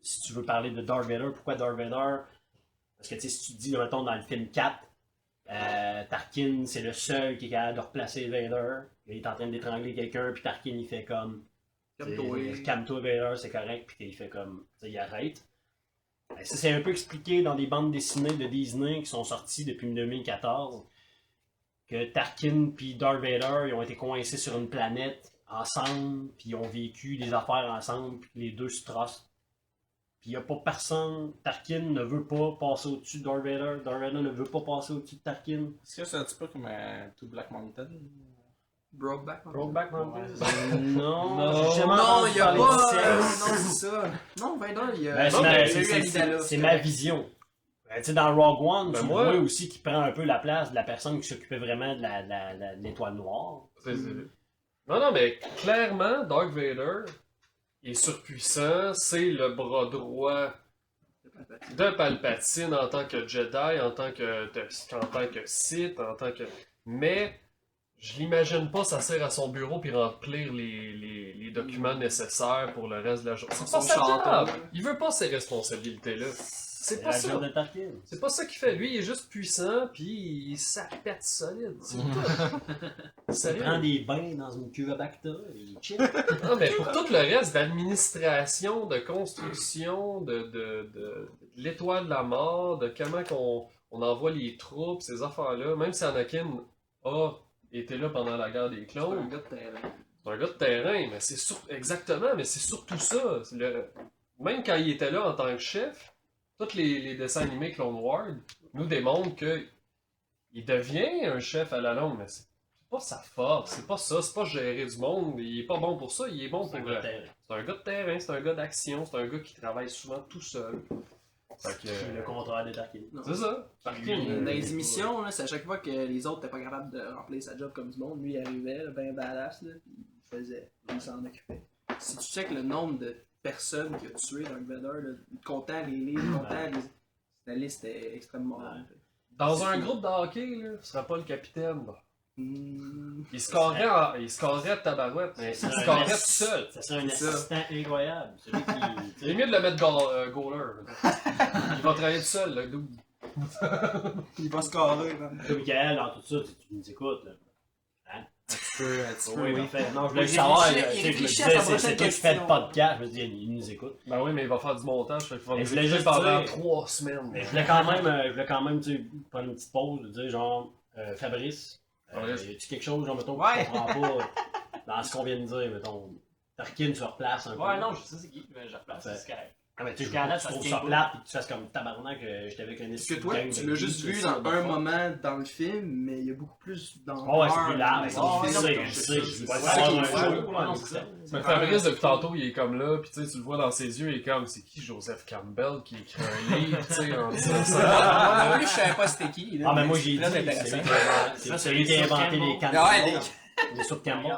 Si tu veux parler de Darth Vader, pourquoi Darth Vader? Parce que tu sais, si tu te dis, mettons, dans le film 4, Tarkin, c'est le seul qui est capable de replacer Vader. Il est en train d'étrangler quelqu'un, puis Tarkin, il fait comme. Calme-toi. Calme-toi, Vader, c'est correct, puis il fait comme. Tu sais, il arrête. Ben, ça, c'est un peu expliqué dans des bandes dessinées de Disney qui sont sorties depuis 2014. Que Tarkin puis Darth Vader, ils ont été coincés sur une planète ensemble, puis ils ont vécu des affaires ensemble, puis les deux se trossent. Puis il n'y a pas personne. Tarkin ne veut pas passer au-dessus de Darth Vader. Darth Vader ne veut pas passer au-dessus de Tarkin. Est-ce que c'est un petit peu comme To Black Mountain? Brokeback. Brokeback Mountain? Ouais. Non, Non. j'ai jamais Non, entendu il y a parler pas. de Non, sexe. c'est ça. Non, Vader, il y a. Ben, Non, mais il y a eu Amidala, c'est ma vision. Ben, tu sais, dans Rogue One, Ben, tu moi- vois aussi qu'il prend un peu la place de la personne qui s'occupait vraiment de l'étoile noire. Non, mais clairement, Darth Vader est surpuissant, c'est le bras droit de Palpatine en tant que Jedi, en tant que Sith, en tant que... Mais je l'imagine pas s'asseoir à son bureau puis remplir les documents nécessaires pour le reste de la journée. C'est pas Son sa chanteur. job! Il veut pas ces responsabilités-là. C'est pas la ça. job de Tarkin. C'est pas ça qu'il fait. Lui, il est juste puissant, puis il s'appète solide. C'est tout. Il Sérieux. prend des bains dans une cuve à Bacta, il chill. Non, mais pour tout le reste d'administration, de construction, de l'étoile de la mort, de comment on envoie les troupes, ces affaires-là, même si Anakin a été là pendant la guerre des C'est un clones, gars de terrain. c'est un gars de terrain, mais c'est exactement, mais c'est surtout ça. Même quand il était là en tant que chef, tous les dessins animés Clone Wars nous démontrent que il devient un chef à la longue, mais c'est pas sa force, c'est pas ça, c'est pas gérer du monde, il est pas bon pour ça, il est bon C'est pour... un gars de terrain. C'est un gars de terrain, c'est un gars d'action, c'est un gars qui travaille souvent tout seul. Fait que... C'est le contraire de Tarkin. C'est ça. Dans les émissions, là, c'est à chaque fois que les autres n'étaient pas capables de remplir sa job comme du monde, lui il arrivait, là, ben badass, là, puis il faisait, il s'en occupait. Si tu checkes le nombre de personnes qu'il a tué Dark Vader, là, comptant les livres, comptant les... La liste est extrêmement longue. Dans un groupe de hockey, là, ce serait pas le capitaine. Là. Hmm. Il scorerait de tabarouette, mais il C'est un scorerait tout ass- seul. Ça serait un C'est ça. assistant incroyable. Celui qui. Il est mieux de le mettre goaler. Là. Il va travailler tout seul, le dude. Il va scorer. Comme Michael, dans tout ça, tu nous écoutes. Là. Un petit peu. Oui, oui, fait. Non, je voulais Il savoir. réfléchit- là, il tu sais, je me réfléchit à disais, sa c'est prochaine toi qui fais le question. podcast. Je me dis, il nous écoute. Ben oui, mais il va faire du montage, fait qu'il va Mais nous je voulais écouter juste pendant dire- 3 semaines. Mais je voulais quand même tu sais, prendre une petite pause, dire genre, Fabrice, Fabrice. y a-tu quelque chose, genre, mettons, Ouais. que tu comprends pas dans ce qu'on vient de dire, mettons, Tarkin se replace un peu. Ouais, non, je sais c'est qui, mais je replace, Parfait. c'est correct. Ah, mais tu sais, Canada, je ça trouve se ça tient plate, pis que tu fasses comme tabarnak, j'étais avec un Parce que toi, tu l'as juste vu dans un moment dans le film, mais il y a beaucoup plus dans Oh, ouais, c'est plus large. Oh, Je non, sais, mais je c'est sais, ça, je c'est vais ça voir qui est un fou. show, Ouais, non, c'est ça. Mais Fabrice, depuis tantôt, il est comme là, pis tu sais, tu le vois dans ses yeux, il est comme, c'est qui Joseph Campbell qui écrit un livre, tu sais, en disant Moi ça. non plus, je savais pas c'était qui. là, Ah, mais moi j'ai dit, là, c'est intéressant. celui qui a inventé les cannes. Ah ouais, Les soupes Campbell.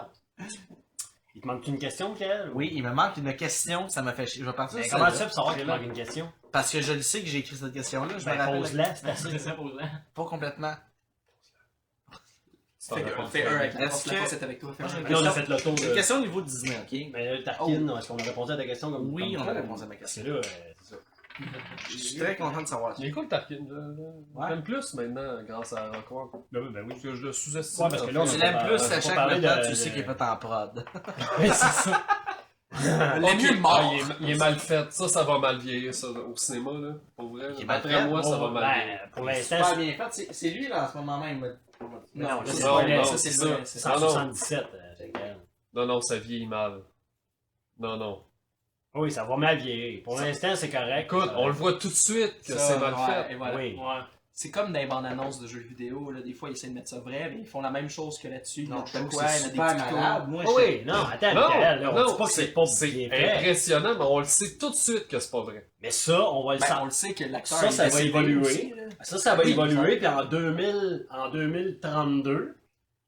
Il te manque une question, Michael? Oui, il me manque une question, ça m'a fait chier. Je vais partir Mais sur comment tu celle-là, fais pour savoir qu'il te manque une question? parce que je le sais que j'ai écrit cette question-là, je me Ben, rappelle pose-la, c'est assez. C'est ça, pose-la. pas complètement. Fais un avec la Est-ce force, la que- force est avec toi. Fais un avec Là, on a toi. fait le tour Une de. question au niveau de Disney, ok? Mais là, Tarkin, est-ce qu'on a répondu à ta question comme. Oui, comme on a toi? répondu à ma Parce question. que là, c'est ça. Je suis très content de savoir ça. Il est cool, Tarkin. Ouais. Même plus maintenant, grâce à Rockworm. Ben oui, ben oui. Parce que je le sous-estime. Ouais, parce que là, on Tu a- l'aimes plus, on va sachant que parler maintenant, de- tu sais qu'il est fait en prod. Oui, c'est ça. Le mieux mort. Ah, il est mal fait. Ça va mal vieillir, ça, au cinéma, là. Pour vrai. Il est mal Après fait. moi, ça va mal Ben, vieillir. pour l'instant, Super bien fait. C'est lui, là, en ce moment même. Non, là, ça, c'est c'est pas vrai, non, ça, c'est c'est le vrai. ça. c'est c'est ça. Ah, non. 177. C'est clair. Non, ça vieillit mal. Non. Oui, ça va mal vieillir. Pour l'instant, c'est correct. Écoute, on le voit tout de suite que Ça, c'est mal ouais, fait. et voilà. Oui. Ouais. C'est comme dans les bandes annonces de jeux vidéo, là, des fois ils essaient de mettre ça vrai, mais ils font la même chose que là-dessus. Ils Non, mettent je de trouve quoi, que il y c'est en a des super petits malade. Moi, Oh oui, non, attends, Michael, là, on dit pas que c'est pas c'est bien fait. impressionnant, mais on le sait tout de suite que c'est pas vrai. Mais ça, on va le Ben, on savoir. le sait que l'acteur Ça, est ça va décédé évoluer. aussi, là. Ça va Oui, évoluer, puis en 2032,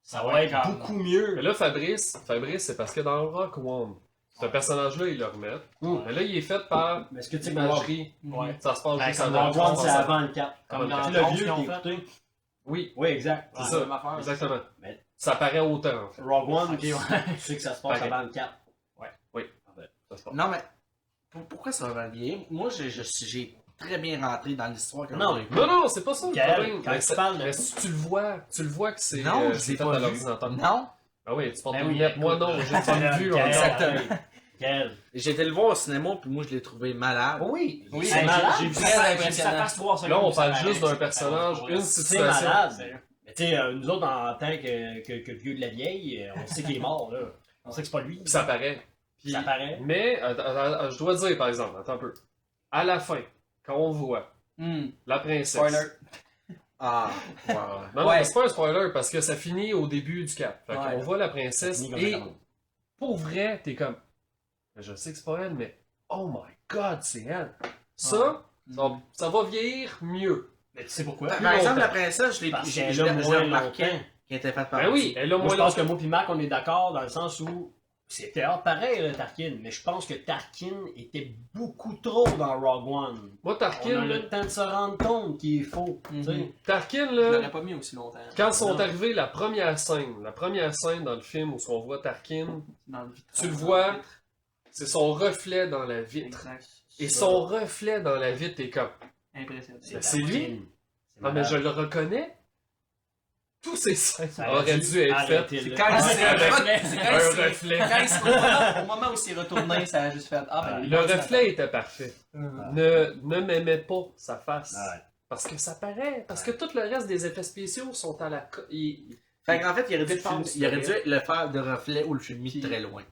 ça va être calme. beaucoup mieux. Mais là, Fabrice, c'est parce que dans Rock One, ce personnage-là, il le remet. Mm. Mais là, il est fait par Mais est-ce que tu sais que imagerie. Ouais. Ça se passe Ben, juste comme avant. Rogue One, c'est avant le 4. Comme Tu dans sais, le Tron, vieux qu'ils ont qui fait. écoutait. Oui, Oui, exact. c'est Ouais, ça. même affaire. Exactement. Mais- Ça paraît autant, en fait. Rogue One, Ok, ouais. tu sais que ça se passe Ok. avant le 4. Ça se passe. Non, mais pourquoi ça va mal vieillir? Moi, j'ai très bien rentré dans l'histoire. quand Non, j'ai- Non, c'est pas ça le Michael, problème. quand Mais tu c'est- parles de- mais si tu le vois que c'est Non, je c'est l'ai fait pas à vu. l'ordinateur. Non, Ah oui, tu portes Ben des oui, lunettes. Moi, non, j'ai pas vu. Michael, Exactement. Michael. j'ai été le voir au cinéma, puis moi, je l'ai trouvé malade. Oui, Oui, c'est hey, malade. j'ai vu Ça très passe impressionnant. 3 secondes. Là, on ça parle arrête, juste d'un c'est personnage, pas une C'est situation. malade. Mais tu sais, nous autres, en tant que vieux de la vieille, on sait qu'il est mort, là. On sait que c'est pas lui. Puis ça paraît. Puis- Ça paraît. Mais, je dois dire, par exemple, attends un peu. À la fin, quand on voit la princesse. Spoiler. Ah, ouais. Non, Ouais. mais c'est pas un spoiler parce que ça finit au début du cap. Fait Ouais. qu'on voit la princesse Fini comme et ça commence. pour vrai, t'es comme. Je sais que c'est pas elle, mais oh my god, c'est elle. Ça, ça va vieillir mieux. Mais tu sais pourquoi? Par exemple, la princesse, je l'ai Parce j'ai- qu'elle je a l'ai moins remarqué longtemps. qui était faite par Ben oui, elle a Moi, moins je pense que longtemps. moi et Mac, on est d'accord dans le sens où c'était pareil, là, Tarkin, mais je pense que Tarkin était beaucoup trop dans Rogue One. Moi, On Tarkin, a le temps de se rendre compte qu'il est faux. tu sais. Mhm. Tarkin, Je l'aurais là, pas mis aussi longtemps. quand sont Non. arrivés la première scène dans le film où on voit Tarkin, Dans le vitre. tu le vois, c'est son reflet dans la vitre. Exact. Et son reflet dans la vitre est comme. Impressionnant. C'est lui? Tarkin. C'est Ah, mais je malade. le reconnais. Tous ces scènes Ça auraient dû être faites. arrêter C'est là. quand il s'est Un reflet. C'est quand il s'est- reflet. quand il s'est- au moment où il s'est retourné, ça a juste fait. Ah, ben, Le reflet était parfait. Ne m'aimait pas sa face. Ouais. Parce que ça paraît. Parce que tout le reste des effets spéciaux sont à la. Fait qu'en fait, il aurait dû, Défense, il aurait dû le faire de reflet ou le filmer Puis- très loin.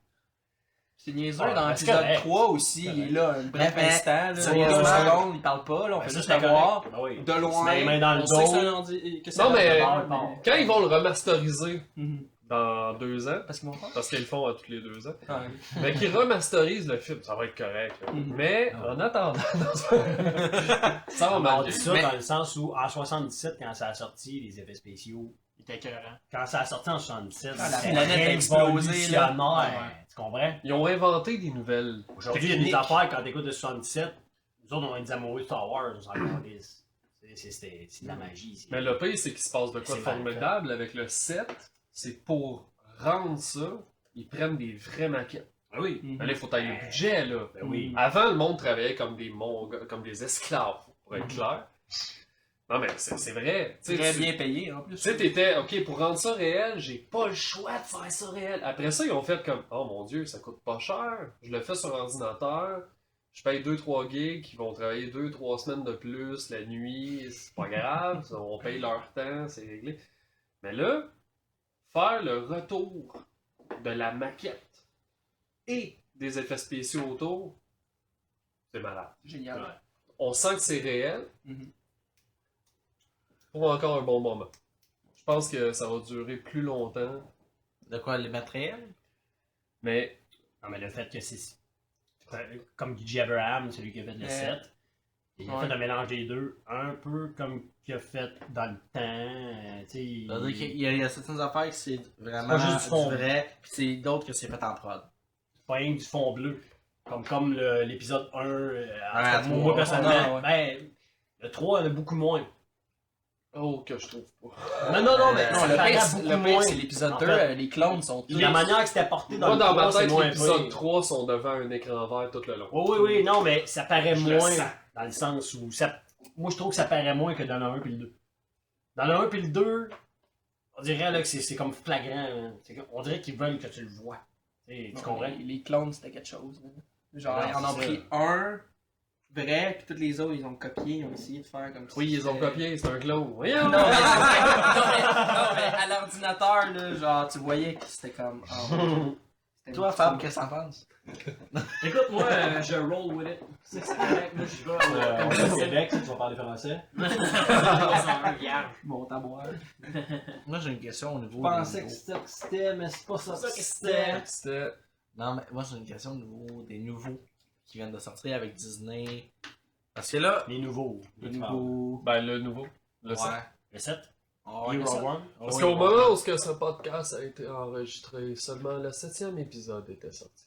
C'est niaiseux, Ouais, dans mais c'est l'épisode correct. 3 aussi, il est là, un bref Mais, instant, là, sérieusement, 2 secondes, il parle pas, là, on Ben, fait ça, juste c'était le voir. correct. Ben oui. De Il se loin, met les mains dans le on sait que c'est dos. un ordi- que c'est Non, un mais- ordinateur, Quand ils vont le remasteriser Mhm. dans 2 ans, Parce qu'ils vont faire. parce qu'ils le font à tous les 2 ans, Ah, mais qu'ils remasterisent le film, ça va être correct. Là. Mhm. Mais en attendant, ça va On mal. dit ça Mais- dans le sens où, en 77, quand ça a sorti, les effets spéciaux, Il était écœurant. quand ça a sorti en 77, Ah, la c'était planète a explosé, là. révolutionnaire. Tu comprends? Ils ont inventé des nouvelles. Aujourd'hui, il y a des affaires, quand t'écoutes de 77, nous autres, on est des amoureux de Star Wars, on s'en calisse. C'est de la magie. c'est- Mais le pire, c'est qu'il se passe de quoi de C'est mal formidable avec le 7, c'est pour rendre ça, ils prennent des vraies maquettes. Ben oui. Mais là, il faut tailler le budget, là. Ben oui. Avant, le monde travaillait comme des mongols, comme des esclaves, pour être clair. Non, mais c'est vrai. Tu sais, Très tu- bien payé, en plus. Tu sais, t'étais, ok, pour rendre ça réel, j'ai pas le choix de faire ça réel. Après ça, ils ont fait comme, oh mon dieu, ça coûte pas cher. Je le fais sur ordinateur. Je paye 2-3 gigs qui vont travailler 2-3 semaines de plus la nuit. C'est pas grave. On paye leur temps, c'est réglé. Mais là, faire le retour de la maquette et des effets spéciaux autour, c'est malade. Génial. On sent que c'est réel Mhm. pour encore un bon moment. Je pense que ça va durer plus longtemps. De quoi, les matériels? Mais Non, mais le fait que c'est. Comme J. Abraham, celui qui a fait le 7, il a Ouais. fait un mélange des deux, un peu comme qu'il a fait dans le temps. Tu sais. C'est-à-dire qu'il y a certaines affaires que c'est vraiment C'est pas juste du fond. vrai, puis c'est d'autres que c'est fait en prod. pas rien que du fond bleu. Comme l'épisode 1, Ah, moi trois. personnellement. Ouais. Ben, le 3 en a beaucoup moins. oh, que je trouve pas. Non, mais Non, ça le paraît pire, beaucoup le pire, moins. c'est l'épisode En 2, fait, les clones sont tous... La manière que c'était porté dans Moi, le dans 3, ma c'est tête, moins l'épisode pire. 3 sont devant un écran vert tout le long. Oui, non, mais ça paraît Je le moins sens. dans le sens où ça. Moi, je trouve que ça paraît moins que dans le 1 et le 2. Dans le 1 et le 2, on dirait là, que c'est comme flagrant. Hein. On dirait qu'ils veulent que tu le vois. Tu comprends? Les clones, c'était quelque chose. Là. Genre, Non, ils en ont c'est pris ça. un vrai, puis tous les autres, ils ont copié, ils ont essayé de faire comme ça. Oui, ils ont copié, c'est un clone. Voyons! Non, mais, à l'ordinateur, là, genre, tu voyais que c'était comme... ah, ouais. C'était Toi, une- Fab, qu'est-ce que t'en penses? Écoute, moi, je roll with it. C'est correct. Moi, je Au vais. Québec, tu vas parler français. Bon, taboire. Moi, j'ai une question au niveau. Je pensais des que nouveaux- c'était ça que c'était, mais c'est pas ça C'est ça que que c'était. C'était. Non, mais moi, j'ai une question au niveau des nouveaux qui viennent de sortir avec Disney. Parce que là. Les nouveaux. Les nouveaux... Ben, le nouveau. Le 7. Le 7. Oh, Hero ça. One. Parce qu'au moment où ce podcast a été enregistré, seulement le 7e épisode était sorti.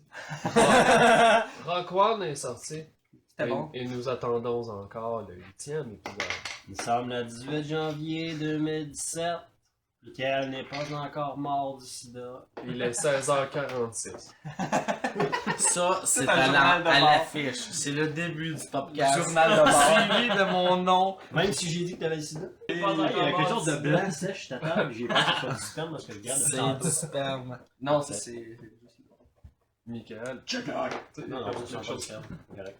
Rock One est sorti. C'était Et, bon. et nous attendons encore le 8e épisode. Nous sommes le 18 janvier 2017. Michael n'est pas encore mort du sida. Il est 16h46. Ça, c'est un journal de à bord. l'affiche. C'est le début du podcast. Journal de bord. Suivi de mon nom. Même si j'ai dit que t'avais le sida. Il y Pas encore a quelque mort chose de du sida. blanc sèche ta table. J'ai peur que ce soit du sperme parce que le gars de C'est tantôt. du sperme. Non, ça, c'est... Michael. Non, non, c'est pas du sperme. Correct.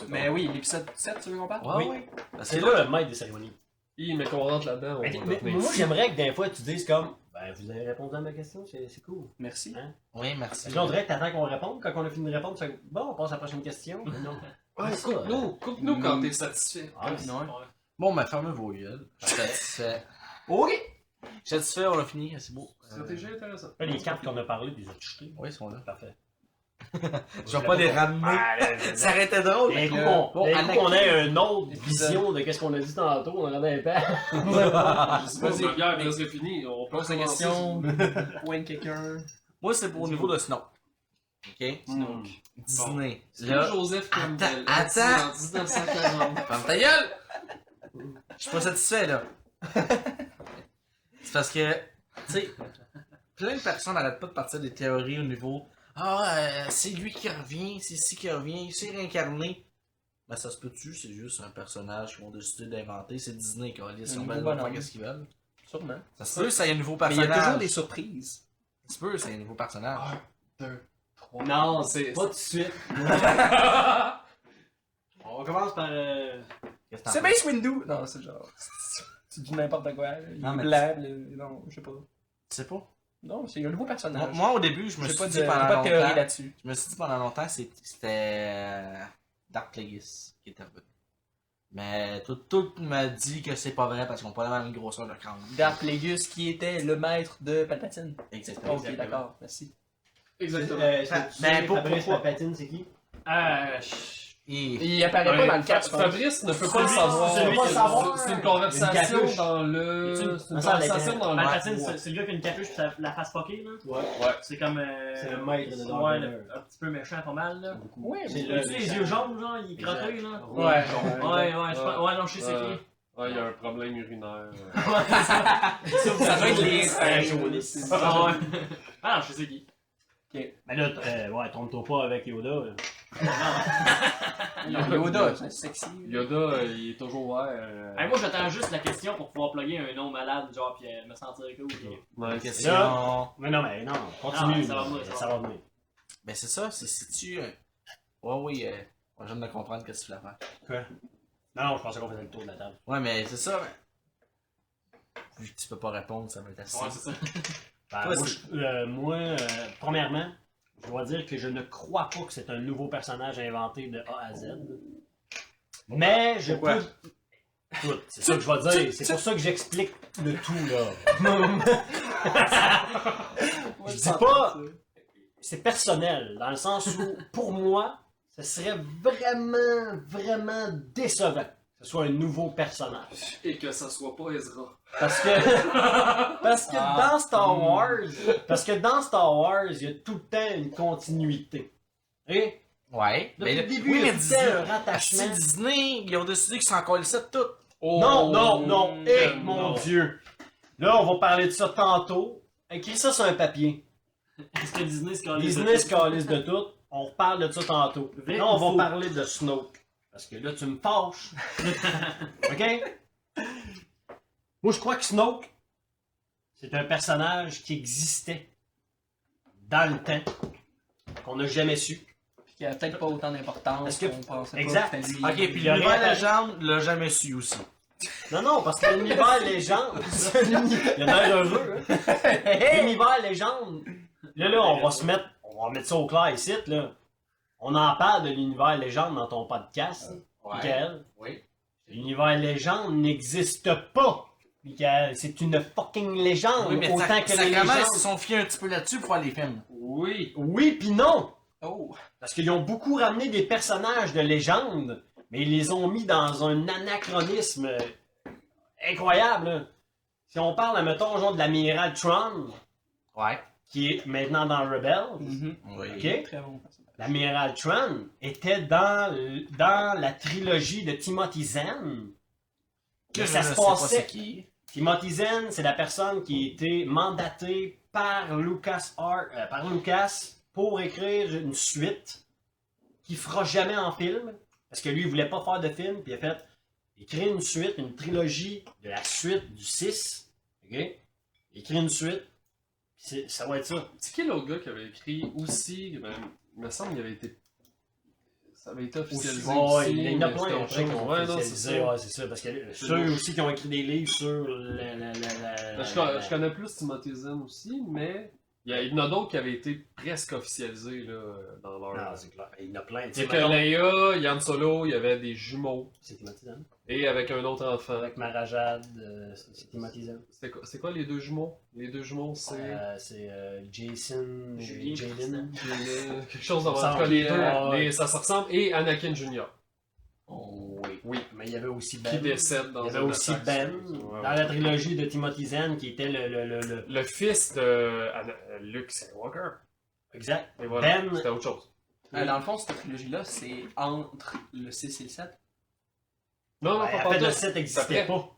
Mais oui, l'épisode 7, tu veux qu'on parle? Ouais, Oui. ouais. Parce C'est que là le maître des cérémonies. Mais qu'on rentre là-dedans, on Mais, va mais devenir moi, fou. j'aimerais que des fois tu dises comme ben, vous avez répondu à ma question, c'est cool. Merci. Oui, merci. Parce que là, on dirait que t'attends qu'on réponde. Quand on a fini de répondre, tu fais bon, on passe à la prochaine question. Mais non. Ouais, C'est ça, coupe-nous quand t'es satisfait. Ah, c'est- Non. Bon, ben, fermez vos gueules. Je suis satisfait. Ok! Je suis satisfait, on a fini, c'est beau. Stratégie intéressante. Les cartes qu'on a parlé, puis ils ont jeté. Oui, ils sont là. Parfait. Je vais pas les ramener. Ça aurait été drôle. D'un mais coup, que- on Bon, ait Anakin. une autre vision de qu'est-ce qu'on a dit tantôt, on en a un peu. Je sais pas si la bière est presque finie. On peut Pose la commencer. question, point quelqu'un. Moi, c'est pour au niveau de Snow. Ok? Disney. Là, Joseph Campbell. Attends. En 1940. ferme ta gueule! Je suis pas satisfait, là. C'est parce que, tu sais, plein de personnes n'arrêtent pas de partir des théories au niveau c'est lui qui revient, c'est ici qui revient, il s'est réincarné. Ben, ça se peut-tu, c'est juste un personnage qu'ils ont décidé d'inventer, c'est Disney qui a laissé Un sur nouveau faire bonhomme. qu'est-ce qu'ils veulent. Sûrement. Ça se peut, ça y a un nouveau Mais il y a personnage. toujours des surprises. Ça se peut, ça y a un nouveau personnage. 2, 3. Non, c'est pas tout de suite. On commence par. Qu'est-ce que t'en C'est penses? Mace Windu! Non, c'est genre... Tu dis n'importe quoi. là. Il Non, est mais blanc, non, je sais pas. Tu sais pas? Non, c'est un nouveau personnage. Moi, au début, je me J'ai suis pas dit de, pendant pas de théorie longtemps... là-dessus. Je me suis dit pendant longtemps c'était Dark Plagueis qui était revenu. Mais tout m'a dit que c'est pas vrai parce qu'ils ont pas la même grosseur de crâne. Dark Plagueis qui était le maître de Palpatine. Exactement. Ok, d'accord, merci. Exactement. Mais Fabrice pourquoi? Palpatine, c'est qui? Il apparaît pas dans le 4, je pense. Fabrice ne peut pas le savoir. celui qui savoir. C'est une Une conversation capuche. dans le. C'est une Ça, conversation dans le. Palpatine, c'est le gars qui a une capuche pis la face poquée, là. Ouais. C'est comme. C'est le maître de Darth Ouais, Vader. un petit peu méchant, pas mal, là. Ouais, C'est mais... le- Tu sais, les yeux jaunes, genre, il est Exact. crotté, là. Ouais. Ouais, je pense. Ouais, non, je sais c'est Euh, qui. Ouais, il y a un problème urinaire. Ça doit être les... Ah, ouais. Ah, non, je sais c'est qui. Mais là, ouais, trompe-toi pas avec Yoda. Yoda, c'est sexy. Yoda, il est toujours ouvert. Hey, moi, j'attends juste la question pour pouvoir plugger un nom malade, genre, pis me sentir cool. Ouais, Question. Mais non, continue. Ah, ça va venir, Ça va venir. Ben c'est ça, c'est si tu... Ouais, oui, je viens de comprendre ce que tu voulais faire. Non, je pensais qu'on faisait le tour de la table. Ouais, mais c'est ça, vu que tu peux pas répondre, ça va être assez... Ouais, c'est ça. Ben, Toi, moi, premièrement, je dois dire que je ne crois pas que c'est un nouveau personnage inventé de A à Z. Mais je Pourquoi? peux... Écoute, c'est ça que je vais dire. C'est pour ça que j'explique le tout, là. Je dis pas... C'est personnel, dans le sens où, pour moi, ce serait vraiment décevant que ce soit un nouveau personnage. Et que ça soit pas Ezra. Parce que dans Star Wars, il y a tout le temps une continuité. Et Ouais. depuis le début, oui, il y mais a tout le temps un Disney, rattachement. Disney, ils ont décidé qu'ils s'en collaient de tout. Non, mon Dieu. Là, on va parler de ça tantôt. Écris ça sur un papier. Est-ce que Disney se calisse Disney se calisse de tout. On reparle de ça tantôt. Vrai Là, on ou faux? va parler de Snoke. Parce que là, tu me fâches. OK? Moi, je crois que Snoke, c'est un personnage qui existait dans le temps, qu'on n'a jamais su. Puis qu'il a peut-être pas autant d'importance Parce que- qu'on pensait Exact. pas. que c'était lui. Ok, puis Il y a l'univers rien à- légende l'a jamais su aussi. Non, parce que l'univers légende. Il y a l'air heureux, hein? L'univers légende. Là, on va mettre ça au clair ici, là. On en parle de l'univers légende dans ton podcast, Michael. Oui. L'univers légende n'existe pas, Michael. C'est une fucking légende, Oui, mais autant que les sacrément, ils légendes. se sont fiés un petit peu là-dessus pour faire les films. Oui. Oui, puis non. Oh! Parce qu'ils ont beaucoup ramené des personnages de légende, mais ils les ont mis dans un anachronisme incroyable. Là. Si on parle, mettons, genre de l'amiral Tron, Ouais. qui est maintenant dans Rebels, Oui. ok? Très bon personnage. L'amiral Tron était dans la trilogie de Timothy Zahn. Que ça je se ne sais pas passait. c'est qui. Timothy Zahn, c'est la personne qui a été mandatée par Lucas pour écrire une suite qu'il fera jamais en film. Parce que lui, il voulait pas faire de film, puis il a fait écrire une suite, une trilogie de la suite du 6. OK? Écrire une suite, puis ça va être ça. C'est qui l'autre gars qui avait écrit aussi, ben, il me semble qu'il avait été. Ça avait été officialisé Ouais, aussi. il y en a mais plein c'était après autre qui chose. ont Ouais, non, c'est officialisé, ça. ouais, c'est ça. Parce que ceux aussi qui ont écrit des livres sur Ben, je connais plus Timothy Zahn aussi, mais il y en a d'autres qui avaient été presque officialisés là, dans leur. Non, c'est clair. Il y en a plein. C'est que Leia, Yann Solo, il y avait des jumeaux. C'est Timothy Zahn. Et avec un autre enfant. Avec Marajad, c'est Timothy Zahn. C'est quoi les deux jumeaux? Les deux jumeaux, c'est. C'est Jason, Julien, Jalen. Quelque chose dans Ça en tout cas, les ressemble, deux. ouais. Ça se ressemble. Et Anakin Jr. Oui, mais il y avait aussi Ben. Qui décède dans Il y avait un aussi attaque. Ben, Ouais, dans la trilogie de Timothy Zahn, qui était le... Le fils de Luke Skywalker. Exact. Et voilà, Ben- c'était autre chose. Dans le fond, cette trilogie-là, c'est entre le 6 et le 7. Non, En fait, le 7 n'existait Après. pas.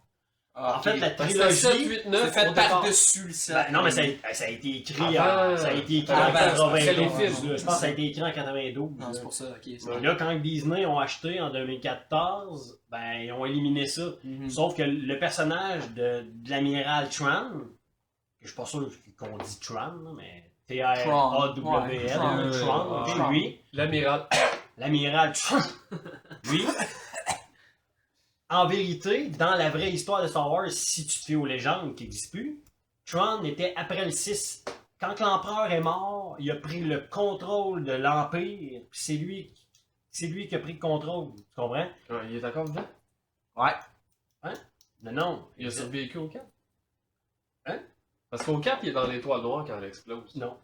Ah, En fait, la Parce que 7, trilogie... 8, 9, c'est fait au départ. par-dessus le 7. Ben, non, mais ça a été écrit Avant. ça a été écrit Avant, en 92. c'est les là. films. Je pense que ça a été écrit en 92. Non, là. c'est pour ça, ok. c'est Et là, quand Disney ont acheté en 2014, ben, ils ont éliminé ça. Mhm. Sauf que le personnage de l'amiral Tran, que je suis pas sûr qu'on dit Tran, là, mais T-R-A-W-L, Tron. Tran, ok, Tron. lui, L'amiral. l'amiral Tran, lui, en vérité, dans la vraie histoire de Star Wars, si tu te fais aux légendes qui n'existent plus, Tron était après le 6. Quand l'empereur est mort, il a pris le contrôle de l'Empire, puis c'est lui qui a pris le contrôle. Tu comprends? Ouais, il est encore vivant? Ouais. Non. Il a survécu au 4? Hein? Parce qu'au 4, il est dans l'étoile noire quand elle explose. Non.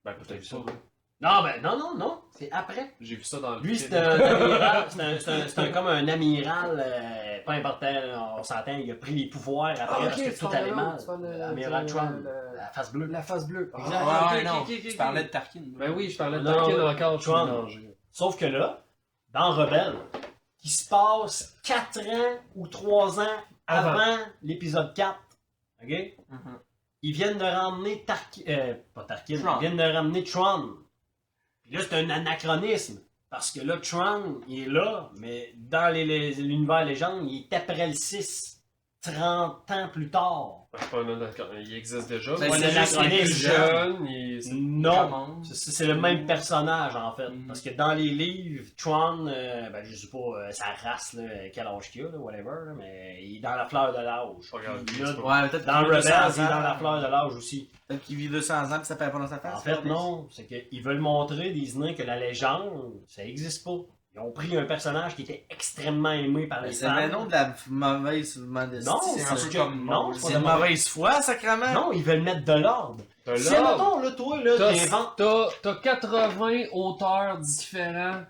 Ben, peut-être pas. Non. C'est après. J'ai vu ça dans le Lui, film. c'est un amiral, comme un amiral, pas important, on s'entend, il a pris les pouvoirs après parce que tout allait mal. L'amiral Tron, la face bleue. La face bleue. Exact. Ah, Ouais, ok, non, ok, ok, tu ok. parlais de Tarkin. Ben oui, je parlais de Non, Tarkin ouais. encore, je suis Tron. mélangé. Sauf que là, dans Rebelle, qui se passe 4 ans ou 3 ans avant l'épisode 4, ok? Mhm. Ils viennent de ramener pas Tarkin, Tron. ils viennent de ramener Tron. Puis là, c'est un anachronisme. Parce que là, Tron, il est là, mais dans l'univers légende, il est après le 6. 30 ans plus tard. Ben, c'est pas un d'accord. Il existe déjà. Ben, mais c'est il est plus l'anachronisme. jeune. Il... Non. Comment? C'est le même personnage, en fait. Mhm. Parce que dans les livres, Tron, ben, je sais pas sa race, là, quel âge qu'il a, là, whatever, là, mais il est dans la fleur de l'âge. Regarde, Puis c'est là, pas- Ouais, peut-être dans qu'il vit Rebelle, 200 il est dans la ans. fleur de l'âge aussi. Peut-être qu'il vit 200 ans pis ça fait pas dans sa face. En fait, non. C'est qu'ils veulent montrer, Disney, que la légende, ça existe pas. Ils ont pris un personnage qui était extrêmement aimé par les C'est femmes. le nom de la mauvaise modestie. Non, c'est un parce peu que... comme Non, Moses. c'est C'est pas de de mauvaise- mauvaise foi, sacrément. Non, ils veulent mettre de l'ordre. T'as Si, là, mettons, là, toi, là, t'inventes... t'as 80 auteurs différents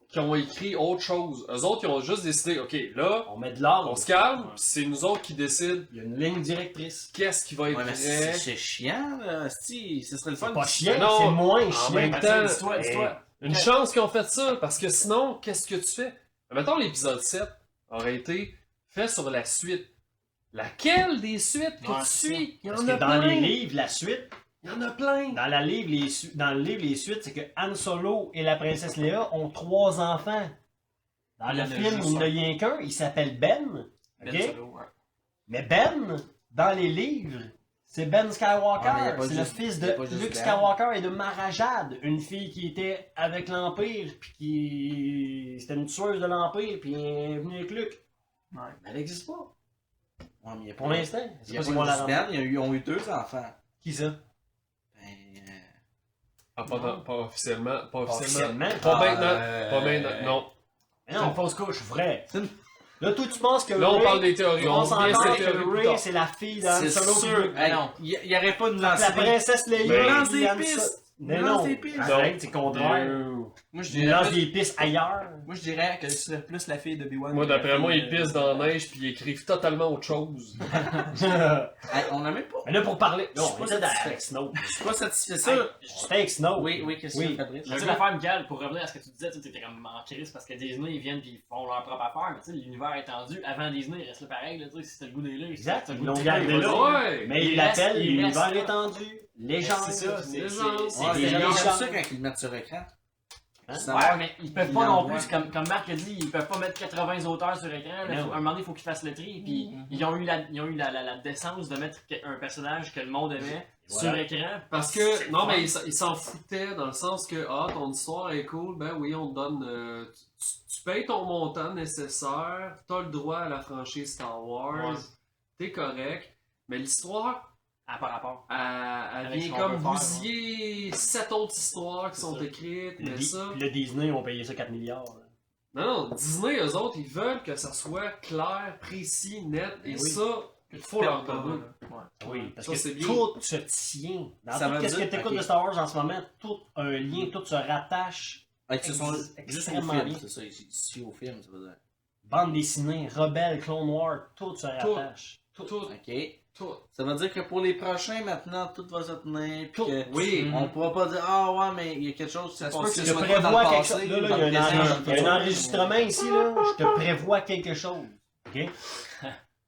qui ont écrit autre chose. Eux autres, ils ont juste décidé, ok, là, On met de l'ordre. on se calme, pis c'est nous autres qui décident Il y a une ligne directrice. qu'est-ce qui va être Ouais, mais vrai. c'est chiant, là. Si, ce serait le fun. C'est pas chiant, Non, c'est moins en chiant. même temps, Dis-toi. Une chance qu'ils ont fait ça, parce que sinon, qu'est-ce que tu fais? Mettons, l'épisode 7 aurait été fait sur la suite. Laquelle des suites que Ouais, tu c'est suis? Il y en Parce a que dans plein. les livres, la suite, Il y en a plein. dans le livre, les suites, c'est que Han Solo et la princesse Léa ont 3 enfants. Dans Il y le en a film, juste il n'y en a un. rien qu'un, il s'appelle Ben. Ben ok? Solo, ouais. Mais Ben, dans les livres, c'est Ben Ouais, mais il y a Skywalker. pas C'est le juste- fils il y a de pas juste Luke Ben. Skywalker et de Mara Jade, une fille qui était avec l'Empire, puis qui. C'était une tueuse de l'Empire, puis elle est venue avec Luke. Ouais. Mais elle n'existe pas. Ouais, mais il y a Pour pas- l'instant. il C'est y a pas pas si on la juste rend. Ben, ils ont eu 2 enfants. Qui ça? Ben, Ah, pas officiellement. Pas Officiellement. Pas maintenant. euh, Pas maintenant. Non. Mais non, fausse couche, vrai. C'est une- Là, toi, tu penses que Là, on Rey- parle des théories. tu On penses revient à encore ces théories que plus Rey, tard. c'est la fille d'Han C'est Solo. sûr. puis Hey, non. il n'y aurait pas de la lancer des... princesse Leia. Mais- Lance puis des Han pistes. Solo. Mais Lance non. des pistes. Arrête, c'est contraire. Moi, je Il dirais lance plus- des pistes ailleurs. Moi, je dirais que ce serait plus la fille de B1. Moi, que la d'après moi, fille ils de- pissent dans la neige puis ils écrivent totalement autre chose. Hey, on n'a même pas... Mais là, pour parler. Je Non, suis on pas était satisfait. avec Snow. Je suis pas satisfait. Ça... On était avec Snow. Oui, qu'est-ce Oui. que Fabrice? Tu sais l'affaire, Michael, pour revenir à ce que tu disais, tu étais comme en crise parce que Disney, ils viennent puis ils font leur propre affaire, mais tu sais, l'univers étendu, avant Disney, il reste là pareil, là, tu sais, si t'as le goût des livres, Exact, si t'as le ils goût l'ont de gardé triper, là. vas-y. Ouais. Mais il Il l'appelle reste l'univers là. étendu. Légende. C'est ça, c'est- des C'est légendes. ça quand ils le mettent sur écran. Hein? Ça- Ouais, mais ils peuvent Il pas non l'envoie. plus, comme Marc a dit, ils peuvent pas mettre 80 auteurs sur écran. Là, Non. à un moment donné, il faut qu'ils fassent le tri. Puis ils ont eu la décence de mettre un personnage que le monde aimait Voilà. sur écran. Parce que, non, mais ils s'en foutaient dans le sens que, ah, ton histoire est cool, ben oui, on te donne. Tu payes ton montant nécessaire, t'as le droit à la franchise Star Wars, Ouais. t'es correct, mais l'histoire, Ah, par rapport. elle Avec ce vient qu'on comme veut faire, bousiller 7 autres histoires qui C'est sont ça. écrites, Puis mais ça. le Disney ont payé ça 4 milliards. là. Non, Disney, eux autres, ils veulent que ça soit clair, précis, net, et oui. ça, il faut leur donner. Oui, parce Ça, que c'est bien. tout se tient. Dans Ça tout veut ce que dire- tu écoutes ok. de Star Wars en ce moment, tout a un lien, tout se rattache. Hey, ce sont juste au Extrêmement film, bien. c'est ça, ici au film, ça veut dire. Bande dessinée, Rebelle, Clone Wars, tout se rattache. Tout, Ok. tout. Ça veut dire que pour les prochains, maintenant, tout va se tenir. Puis Tout. que Oui. on pourra pas dire, ah ouais, mais il y a quelque chose qui s'est Ça se peut passé. que Je ce te soit pas dans prévois le quelque passé, chose. Là, dans il y a le présent, il y a un dans le enregistrement ici, là. Je te prévois quelque chose. OK?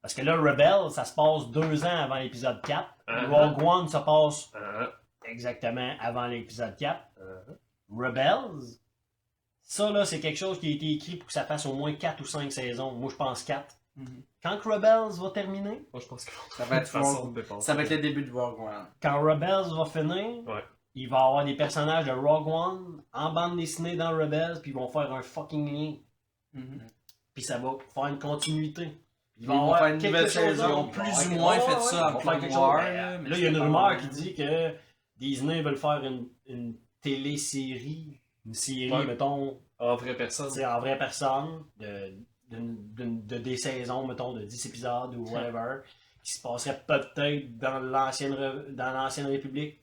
Parce que là, Rebelle, ça se passe 2 ans avant l'épisode 4. Rogue One, ça passe exactement avant l'épisode 4. Rebels, ça, là, c'est quelque chose qui a été écrit pour que ça fasse au moins 4 ou 5 saisons. Moi, je pense 4. Mhm. Quand que Rebels va terminer, Moi, je pense que Ça va être façon Rogue- de dépenser. Ça va être le début de Rogue One. quand Rebels va finir, Ouais. il va y avoir des personnages de Rogue One en bande dessinée dans Rebels, puis ils vont faire un fucking lien. Mhm. Puis ça va faire une continuité. Ils vont faire une nouvelle saison. Ils ont plus ou moins fait ça en Clone Wars. Là, il y a une rumeur qui dit que Disney veut faire une télésérie, une série, Ouais. mettons, En vraie personne. c'est en vraie personne, de des saisons, mettons, de 10 épisodes ou whatever, qui se passerait peut-être dans l'ancienne République.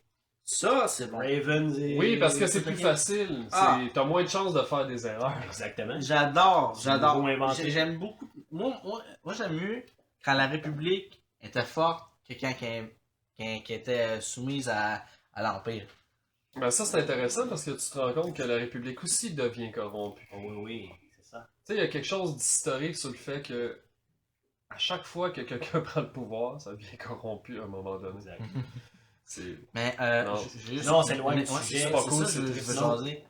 Ça, c'est bon. Ravens et... Oui, parce que c'est toute la plus gang. facile. Ah. T'as moins de chances de faire des erreurs. Exactement. J'adore. C'est nouveau inventé. J'aime beaucoup. Moi j'aime mieux quand la République était forte que quand qui était soumise à l'Empire. Ben ça, c'est intéressant parce que tu te rends compte que la République aussi devient corrompue. Oh, oui, c'est ça. Tu sais, il y a quelque chose d'historique sur le fait que à chaque fois que quelqu'un prend le pouvoir, ça devient corrompu à un moment donné. Exact. C'est... Mais Non. Non, c'est loin du Ouais, sujet. c'est pas pas cool, cool, je c'est veux triste. jaser.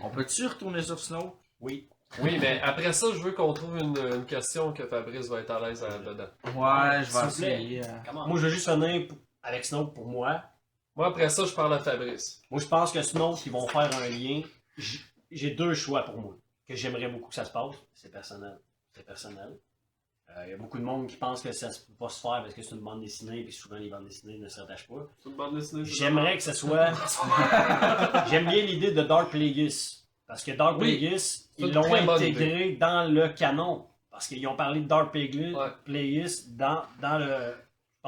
On peut-tu retourner sur Snow? Oui. Oui, mais après ça, je veux qu'on trouve une question que Fabrice va être à l'aise dedans. Ouais, je S'il vais vous plaît. essayer. Moi, je veux juste finir avec Snoke pour moi. Moi, après ça, je parle à Fabrice. Moi, je pense que Snoke, ils vont faire un lien. J'ai deux choix pour moi. Que j'aimerais beaucoup que ça se passe. C'est personnel. C'est personnel. Il y a beaucoup de monde qui pense que ça ne peut pas se faire parce que c'est une bande dessinée et souvent les bandes dessinées ne se rattachent pas. C'est une bande dessinée. J'aimerais que ce soit. J'aime bien l'idée de Dark Plagueis. Parce que Dark Oui, Plagueis, c'est ils une l'ont très bonne intégré dans le canon. Parce qu'ils ont parlé de Dark Plagueis, Ouais. Plagueis dans le.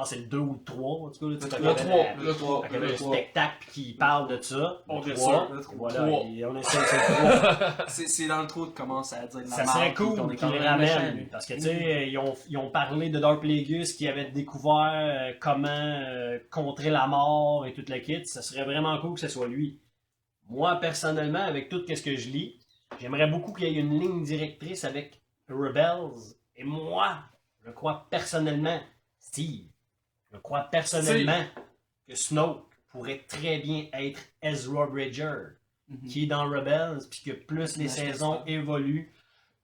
Je pense que c'est le 2 ou le 3. En tout cas, là, tu sais, quand il y Le avait 3. la- Le 3. quand il y avait le spectacle qui parle de ça. On le est 3, sûr, le 3. voilà, et on essaie de le 3. C'est dans le trou de commencer à dire de la Ça merde, serait puis qu'on cool est qu'ils quand les même méchant, ramènent. lui. Parce que, tu sais, ils ont parlé de Dark Plagueis qui avait découvert comment contrer la mort et toute la kit. Ça serait vraiment cool que ce soit lui. Moi, personnellement, avec tout ce que je lis, j'aimerais beaucoup qu'il y ait une ligne directrice avec Rebels. Et moi, je crois personnellement, Steve, je crois personnellement que Snoke pourrait très bien être Ezra Bridger, qui est dans Rebels, puis que plus les Ouais, je saisons pense pas. évoluent,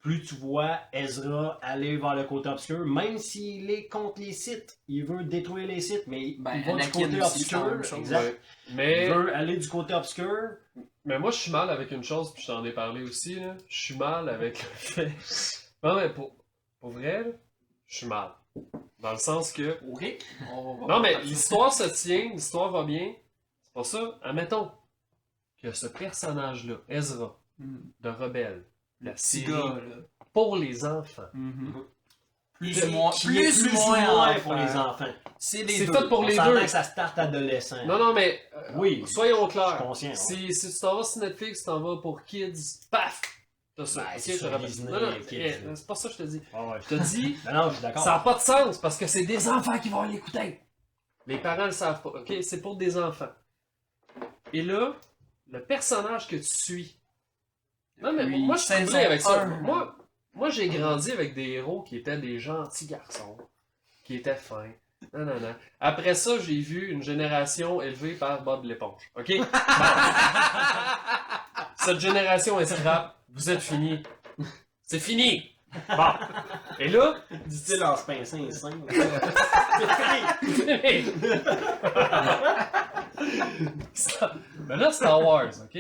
plus tu vois Ezra aller vers le côté obscur, même s'il est contre les Sith. Il veut détruire les Sith, mais Ben, il va du Anakin côté aussi, c'est la même obscur. chose. Exact. Ouais. Il Mais, veut aller du côté obscur. mais moi, je suis mal avec une chose, puis je t'en ai parlé aussi. Là. Je suis mal avec le fait. Non, mais pour vrai, là, je suis mal. Dans le sens que. Ok. Non, mais l'histoire se tient, l'histoire va bien. C'est pas ça. Admettons que ce personnage-là, Ezra, de Rebelle, la Petit série gars, là. pour les enfants. Plus ou moins, Qui est plus ou moins pour les enfants. C'est les C'est deux. fait pour On les s'entend deux. que ça starte adolescent. Non, non, mais Oui, soyons je suis clairs. conscient. ouais. Si tu t'en vas sur Netflix, tu t'en vas pour kids, paf! T'as ça. Ben, Ok, c'est je sur te rappelle. Disney, Non, non, Kids, c'est pas ça que je te dis. Ouais, ouais. Je te dis, Non, non, je suis d'accord. ça n'a pas de sens parce que c'est des enfants qui vont l'écouter. Les parents le savent pas, ok? C'est pour des enfants. Et là, le personnage que tu suis. Non, mais Puis, moi, je suis saison troublé avec ça. 1. Moi, j'ai grandi avec des héros qui étaient des gentils garçons, qui étaient fins. Non, non, non. Après ça, j'ai vu une génération élevée par Bob l'éponge. OK? Bon. Cette génération est scrap. Vous êtes finis. C'est fini! Bon. Et là, Dit-il en se pinçant les seins. mais là, Star Wars, OK?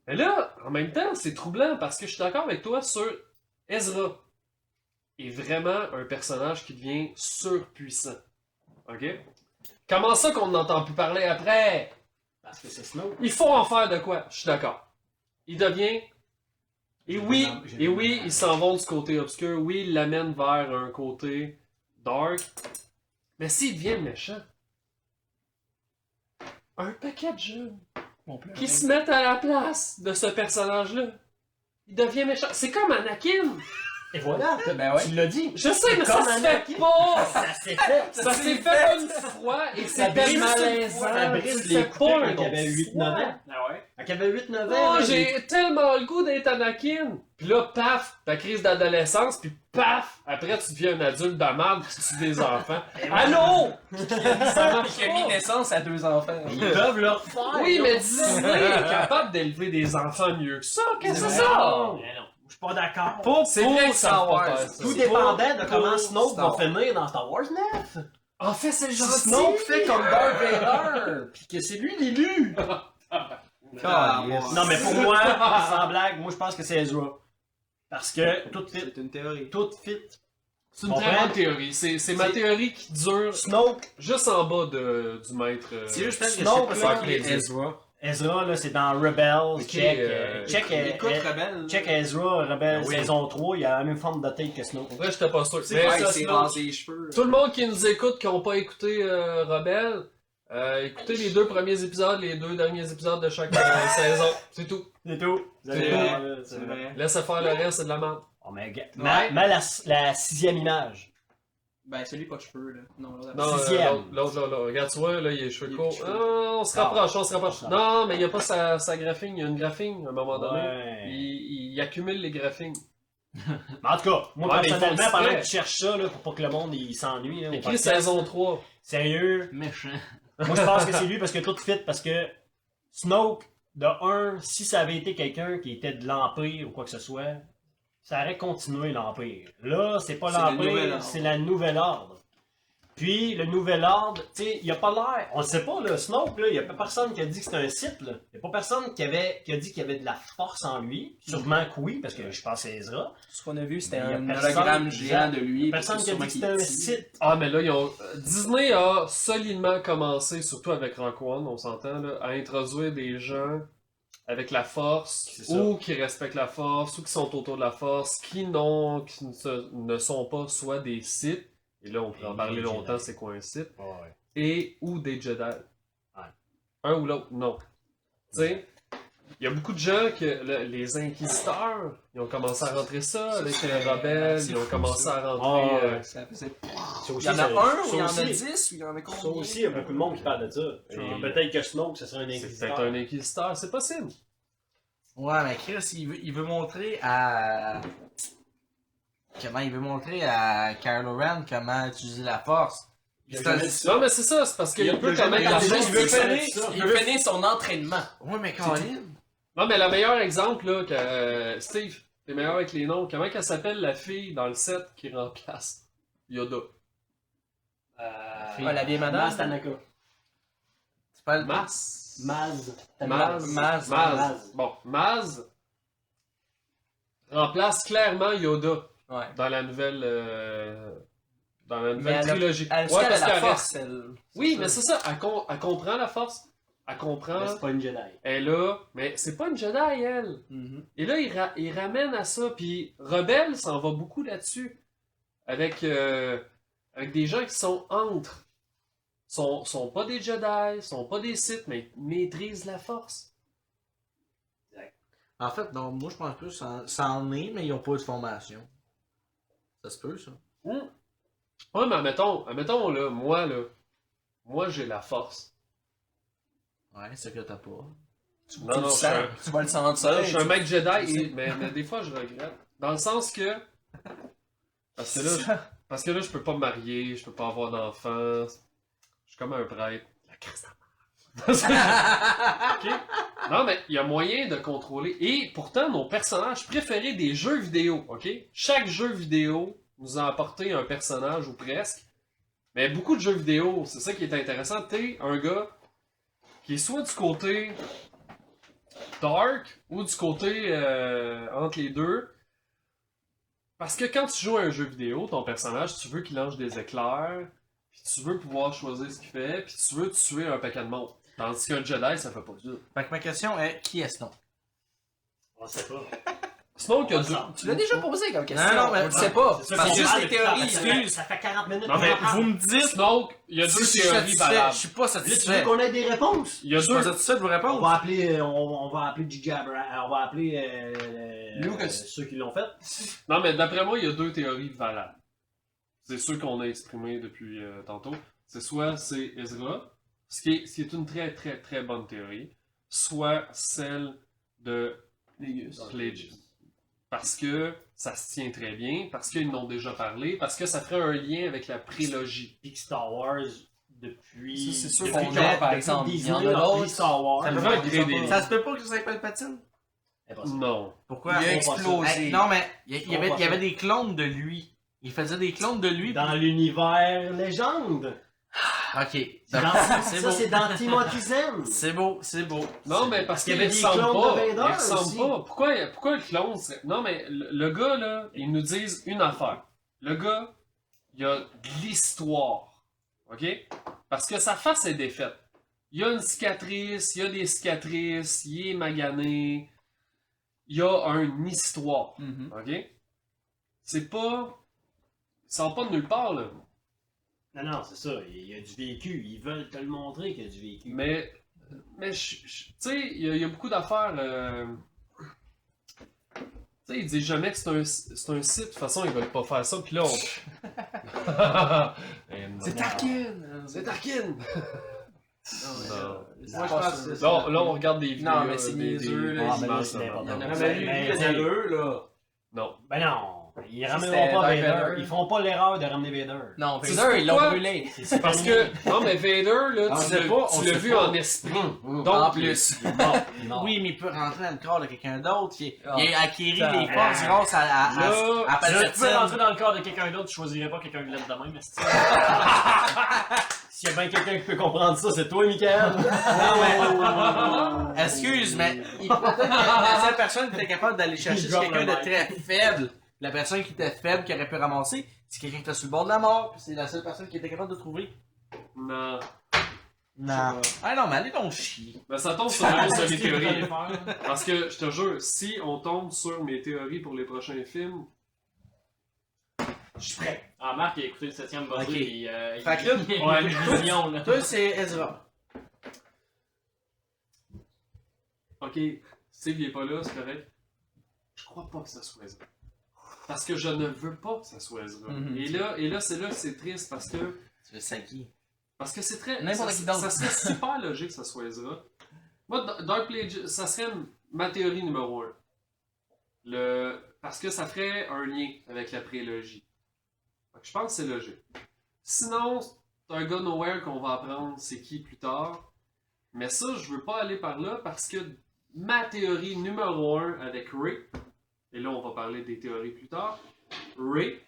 Mais là, en même temps, c'est troublant parce que je suis d'accord avec toi sur Ezra est vraiment un personnage qui devient surpuissant. OK? Comment ça qu'on n'entend plus parler après? Parce que c'est Snow. Il faut en faire de quoi? Je suis d'accord. Il devient... Et oui, ils s'en vont du côté obscur. Oui, ils l'amènent vers un côté dark. Mais s'il devient méchant, un paquet de jeunes qui se mettent à la place de ce personnage-là, il devient méchant. C'est comme Anakin. Et voilà. Ben ouais. Tu l'as dit. Je sais, mais ça Comme se Anakin. fait pas. Ça s'est fait. Ça s'est fait une fois et c'est malaisant. Fabrice C'est l'écoutait pas quand un il avait autre 8-9 ans. Ah ouais. Quand il avait 8-9 ans. Oh, là, j'ai tellement le goût d'être Anakin! Puis là, paf, ta crise d'adolescence, puis paf, après tu deviens un adulte de merde qui tue des enfants. Allô! Ça marche Qui a mis pas! naissance à 2 enfants. Ils peuvent le refaire. Oui, ils mais l'ont fait. Disney est capable d'élever des enfants mieux que ça! Qu'est-ce que c'est ça? Non, mais non, je suis pas d'accord. C'est vrai que ça Star va Wars. pas faire ça. Tout dépendait de comment pour Snoke Star va finir dans Star Wars 9. En fait, c'est le Si gentil! Snoke fait comme Darth Vader, pis que c'est lui l'élu. Ah, Non, mais pour moi, sans blague, moi je pense que c'est Ezra. Parce que tout fit. C'est une théorie. Tout fit. C'est une On très prend- bonne théorie. C'est ma théorie qui dure Snoke, juste en bas du maître. C'est juste parce que Snoke, je sais pas là, qui est Ezra. Ezra, là, c'est dans Rebels. Ok, Check Écoute, Rebelle. check Ezra, Rebels Oui. saison 3, il a la même forme de tête que Snoke. En vrai, j'étais pas sûr. C'est Mais vrai, ça, c'est Snoke, rasé les cheveux. tout le monde qui nous écoute, qui n'ont pas écouté Rebelle, écoutez les 2 premiers épisodes, les 2 derniers épisodes de chaque saison. C'est tout. C'est tout. Vous allez C'est voir, vrai. là, c'est vrai. Laissez faire le reste, c'est de la merde. Oh, mais, Ouais. la 6e image. Ben, celui pas de cheveux, là. Non, là, Non, Sixième. l'autre, là. Regarde, tu vois, là, il a les cheveux Il a courts. les cheveux. Ah, on se rapproche, on se rapproche. Ah. Non, mais il n'y a pas sa graphing, il y a une graphing à un moment donné. Ouais. Il accumule les graphings. Mais en tout cas, moi Ouais, mais ils font personnellement, pendant exprès. que tu cherches ça, là, pour pas que le monde il s'ennuie, là, au Écrit podcast, saison 3. sérieux, Méchant. moi je pense que c'est lui parce que tout fit, parce que Snoke, de un, si ça avait été quelqu'un qui était de l'Empire ou quoi que ce soit, ça aurait continué l'Empire. Là, c'est pas C'est le nouvel l'Empire, ordre. c'est la Nouvelle Ordre. Puis, le Nouvel Ordre, tu sais, il a pas l'air, on le sait pas, là, Snoke, là, il y a pas personne qui a dit que c'était un Sith, là. Il y a pas personne qui a dit qu'il y avait de la force en lui. Sûrement que oui, parce que je pense à Ezra. Ce qu'on a vu, c'était Il y a un personne- hologramme géant de lui. Personne qui a dit que c'était un Sith. Ah, mais là, Disney a solidement commencé, surtout avec Rock One, on s'entend, là, à introduire des gens avec la force, C'est ça. ou qui respectent la force, ou qui sont autour de la force, qui ne sont pas soit des Sith, et là, on pourrait en Et parler des longtemps, Jedi. c'est quoi un Sith, Ouais. et ou des Jedi. Ouais. Un ou l'autre, non. Tu sais, il y a beaucoup de gens que les inquisiteurs, ils ont commencé à rentrer ça avec les rebelles, ils ont commencé à rentrer. Ah, ouais. Ça faisait... Ça aussi, Il y en a ça- un, ou ça il y en a aussi- 10, ou il y en a combien? Ça aussi, il y a beaucoup de monde qui parle de ça. Et Et- peut-être que Snoke, ce serait un C'est inquisiteur. peut-être un inquisiteur, c'est possible. Ouais, mais Chris, il veut montrer à. Comment il veut montrer à Kylo Ren comment utiliser la force. Il a C'est un- jamais dit ça. Non, mais c'est ça, c'est parce qu'il Il a peut quand jamais même. gardé Il veut ça. finir son entraînement. Ouais, mais Colin. Non, mais le meilleur exemple, là, que Steve, t'es meilleur avec les noms. Comment qu'elle s'appelle la fille dans le set qui remplace Yoda? la vieille madame. Maz Tanaka. C'est pas le. Maz. Maz. Maz. Bon, Maz remplace clairement Yoda Ouais. dans la nouvelle. Dans la Mais nouvelle elle a- trilogie. Elle, Ouais, elle a parce la qu'elle force, reste- elle. Oui, mais c'est ça, elle comprend la force. Elle comprend. Mais c'est pas une Jedi. Elle est là. Mais c'est pas une Jedi, elle. Mhm. Et là, il ramène à ça. Puis Rebelle s'en va beaucoup là-dessus. Avec des gens qui sont entre. Sont pas des Jedi, sont pas des Sith, mais maîtrisent la force. En fait, non, moi je pense plus ça en est, mais ils ont pas eu de formation. Ça se peut, ça. Ouais, mais admettons là, moi j'ai la force. Ouais, c'est que t'as pas. Tu Non, le non, sens, tu vas le sentir. Je suis un mec tu Jedi, sais. mais des fois je regrette. Dans le sens que. Parce que là, je peux pas me marier, je peux pas avoir d'enfants. Je suis comme un prêtre. La crise Ok? Non, mais il y a moyen de contrôler. Et pourtant, nos personnages préférés des jeux vidéo, ok? Chaque jeu vidéo nous a apporté un personnage ou presque. Mais beaucoup de jeux vidéo, c'est ça qui est intéressant. T'es un gars qui est soit du côté dark ou du côté entre les deux. Parce que quand tu joues à un jeu vidéo, ton personnage, tu veux qu'il lance des éclairs, puis tu veux pouvoir choisir ce qu'il fait, puis tu veux tuer un paquet de monde. Tandis qu'un Jedi, ça fait pas ça. Fait que ma question est qui est Snoke? On sait pas. Sinon, il y a deux. Tu l'as déjà posé comme question. Non, mais on le sait pas. C'est ça Parce qu'on que parle c'est depuis théories. tantôt. Excuse. Ça fait 40 minutes. Non, mais qu'on en parle. Vous me dites. Snoke, il y a deux Si je suis théories satisfait, valables. je suis pas Là, tu veux satisfait. qu'on ait des réponses? Il y a Je suis pas deux. satisfait de vos On réponses. va appeler, on va appeler J.J. Abrams, on va appeler Lucas. ceux qui l'ont fait. Non, mais d'après moi, il y a deux théories valables. C'est ceux qu'on a exprimés depuis tantôt. C'est soit c'est Ezra, ce qui est une très très très bonne théorie, soit celle de Plagueis. Parce que ça se tient très bien, parce qu'ils en ont déjà parlé, parce que ça ferait un lien avec la prélogie. Puis que Star Wars, depuis. Ça, c'est sûr depuis qu'on que- a, par depuis exemple. Disney Il y en a a pris d'autres. Star Wars. Ça me fait gré des Ça se peut pas que ça s'appelle Patine? Impossible. Non. Pourquoi? Il a Hey, explosé. Non, mais il y avait ça. des clones de lui. Il faisait des clones de lui. Dans puis- l'univers légende. Ok. Ça, C'est beau. c'est dans Timothy Zahn. C'est beau, c'est beau. Non, mais parce qu'il y qu'il avait des ressemble clones pas. de Vader Il ressemble aussi. pas. Pourquoi le clone serait... Non, mais le gars, là, ils nous disent une affaire. Le gars, il a de l'histoire. OK? Parce que sa face est défaite. Il y a une cicatrice, il y a des cicatrices, il est magané. Il y a une histoire. OK? C'est pas... Il sort pas de nulle part, là. Non, c'est ça. Il y a du vécu. Ils veulent te le montrer qu'il y a du vécu. Mais tu sais, il y a beaucoup d'affaires. Tu sais, ils disent jamais que c'est un site. De toute façon, ils veulent pas faire ça. Puis là, C'est Tarkin! C'est Tarkin! Non. Moi, je pense que c'est Là, on regarde des vidéos. Non, mais c'est niaiseux, là. Ah, mais là, images, c'est ça. n'importe Il y en a quoi. même Mais- eu, mais- il y en a eu, là. Non. Ben non. Ils Ça, ramèneront c'était pas Darth Vader. Vader. Ils feront pas l'erreur de ramener Vader. Non, Tu sais Vader, ils l'ont pourquoi? brûlé. C'est Parce terminé. que, non, mais Vader, là, On tu sait l'as pas, on tu l'as sait vu pas. en esprit. En Donc, plus. Il est mort. Il est mort. Oui, mais il peut rentrer dans le corps de quelqu'un d'autre. Il Ah. a acquis Ça- des forces grâce à Là, à Là, tu peux Palpatine. rentrer dans le corps de quelqu'un d'autre, tu choisirais pas quelqu'un de l'aide de même, mais c'est S'il y a bien quelqu'un qui peut comprendre ça, c'est toi, Michael. Excuse, mais peut-être que la seule personne qui était capable d'aller chercher Il c'est drop quelqu'un le de très faible. La personne qui était faible, qui aurait pu ramasser, c'est quelqu'un qui était sur le bord de la mort. Puis c'est la seule personne qui était capable de trouver. non. Non. Ah non, mais allez donc chier. Ben, ça tombe sur mes théories. Parce que, je te jure, si on tombe sur mes théories pour les prochains films, Je suis prêt. Ah, Marc, il a écouté le 7ème buzzer, Ok. et Fait que là, il a une vision, là. Toi, c'est Ezra. ok, Steve il est pas là, c'est correct. Je crois pas que ça soit Ezra. Parce que je ne veux pas que ça soit Ezra. Mhm. Et là, c'est là que c'est triste parce que Tu veux Saki. Parce que c'est très. N'importe ça, qui d'autre. ça serait super logique que ça soit Ezra. Moi, Dark Plague, ça serait ma théorie numéro 1. Parce que ça ferait un lien avec la prélogie. Fait que je pense que c'est logique. Sinon, c'est un gars nowhere qu'on va apprendre c'est qui plus tard. Mais ça, je veux pas aller par là parce que ma théorie numéro 1 avec Rey, et là on va parler des théories plus tard, Rey,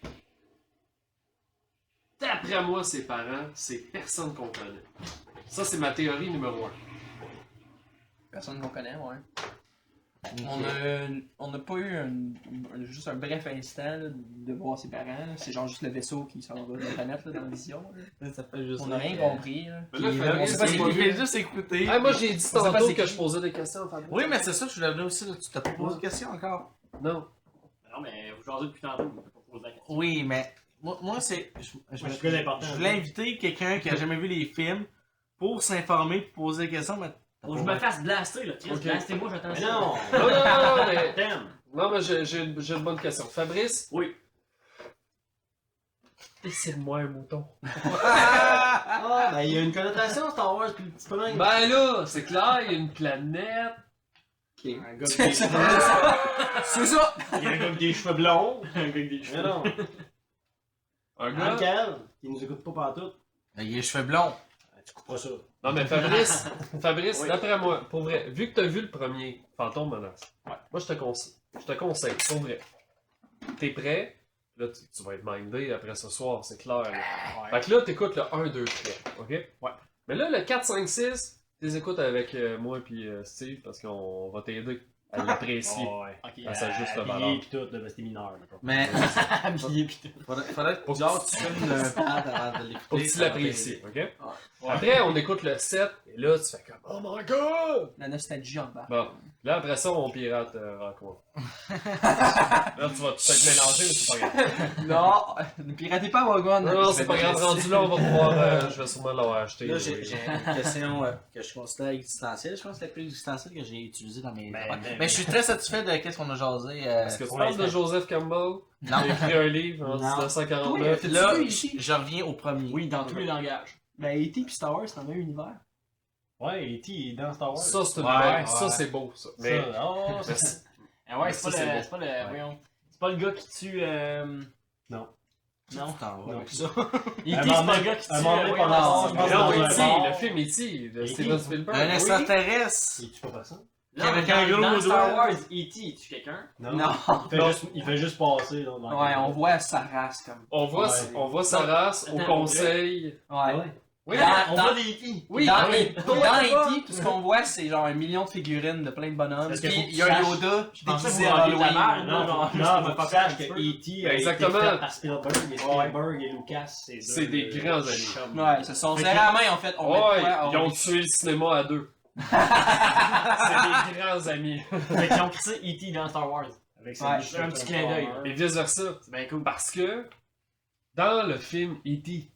d'après moi, ses parents, c'est personne qu'on connaît. Ça, c'est ma théorie numéro 1. Personne qu'on connaît, ouais. On n'a pas eu juste un bref instant là, de voir ses parents. là. C'est genre juste le vaisseau qui s'en va de la planète là, dans la vision. là. Ça fait juste On n'a rien compris. Là. Mais là, Puis, Fabrice, on sait pas c'est c'est pas qui. Il fait juste écouter. Ah, moi, j'ai dit sait pas tantôt c'est que qui. je posais des questions, Fabrice. Oui, mais c'est ça, je voulais venir aussi. Là. Tu t'as pas posé de questions encore. Non. Non, mais vous jasez depuis tantôt, vous ne pouvez pas poser la question. Oui, mais moi c'est. C'est très important. Je voulais inviter quelqu'un qui a jamais vu les films pour s'informer et poser des questions. Mais... Faut que je me fasse blaster, là. Chris, Ok. blastez-moi, j'attends Mais ça. non. Non, mais. T'aimes. Non, mais j'ai une bonne question. Fabrice? Oui. Décide-moi un mouton. Ah, ben il y a une connotation Star Wars puis le petit prince. Ben là, c'est clair, il y a une planète. Un gars C'est avec des ça. cheveux. C'est ça! Il y a un gars avec des cheveux blonds. Avec des Mais cheveux. non. Un gars. Michael, qui nous écoute pas partout. Il a les cheveux blonds. Tu coupes pas ça. Non, mais Fabrice, Oui. d'après moi, pour vrai, vu que t'as vu le premier Fantôme Menace, moi je te conseille, pour vrai. T'es prêt? Là, tu vas être mindé après ce soir, c'est clair. Là. Fait que là, t'écoutes le 1, 2, 3, ok? Ouais. Mais là, le 4, 5, 6, t'es écoutes avec moi puis Steve parce qu'on va t'aider à l'apprécier. Ouais. Ok. À sa juste Habillé valeur. pis tout, là, ben, c'était mineur. là. Mais Habillé pis tout. faudrait que tu filmes le pad avant de l'écouter. Faut que tu l'apprécies, ok? Après, on écoute le 7, et là, tu fais comme Oh my god! La nostalgie en bas. Bon, là, après ça, on pirate Rockwell. Là, tu vas peut-être mélanger, mais c'est pas grave. Non, ne piratez pas Wagon. Non, c'est pas grave, rendu là, on va pouvoir. Je vais sûrement l'avoir acheté. Là, oui. j'ai une question que je considère existentielle. Je pense que c'est la plus existentielle que j'ai utilisée dans mes. Ben, Mais je suis très satisfait de qu'est-ce qu'on a jasé. Est-ce que tu parles de Joseph Campbell? Non. Il a écrit un livre en Non. 1949. Là, vu ici? je reviens au premier. Oui, dans tous les langages. Ben, E.T. pis Star Wars, c'est dans le même univers. Ouais, E.T. il est dans Star Wars. Ça, c'est une Ouais, belle. ouais. Ça, c'est beau, ça. Mais. Ça, oh, mais ça, c'est- Ah ouais, Ça, c'est c'est pas beau. le. C'est pas le. Voyons. C'est pas le gars qui tue. Non. Non. T'en vas Non. avec ça. E.T. Un c'est pas moment- le gars qui tue. un moment donné, voyons, pendant- c'est- pendant- Mais non, dans un E.T., bar. le film E.T. de E.T. Steven Spielberg. Un Oui. extraterrestre. Il tue pas personne. Non, Avec mais un dans- gros dans Star doigt. Wars, E.T. il tue quelqu'un. Non. Non. Il fait juste passer. Là, Ouais, on voit sa race comme. On voit, Ouais. on voit sa race au Attends, conseil. Ouais. Ouais. Oui, On dans voit des filles. Oui, dans oui. E.T., tout ce qu'on voit, c'est genre 1 million de figurines de plein de bonhommes. Parce que Puis faut que il y a un tu Yoda Je pensais déguisé que à vous vendiez de la Halloween. merde. Non, genre, non, ça faut m'a que tu fait saches un que peu. E.T. a été Exactement. fait par Spielberg, et Spielberg et Lucas, C'est des grands amis. Ouais, ils se sont Fait serrés que- la main en fait. On met Ouais, quoi? ils ont tué le cinéma à deux. C'est des grands amis. Fait qu'ils ont crissé E.T. dans Star Wars. Avec Ouais, Un petit clin d'œil. Et vice versa. C'est bien cool. Parce que, dans le film E.T.,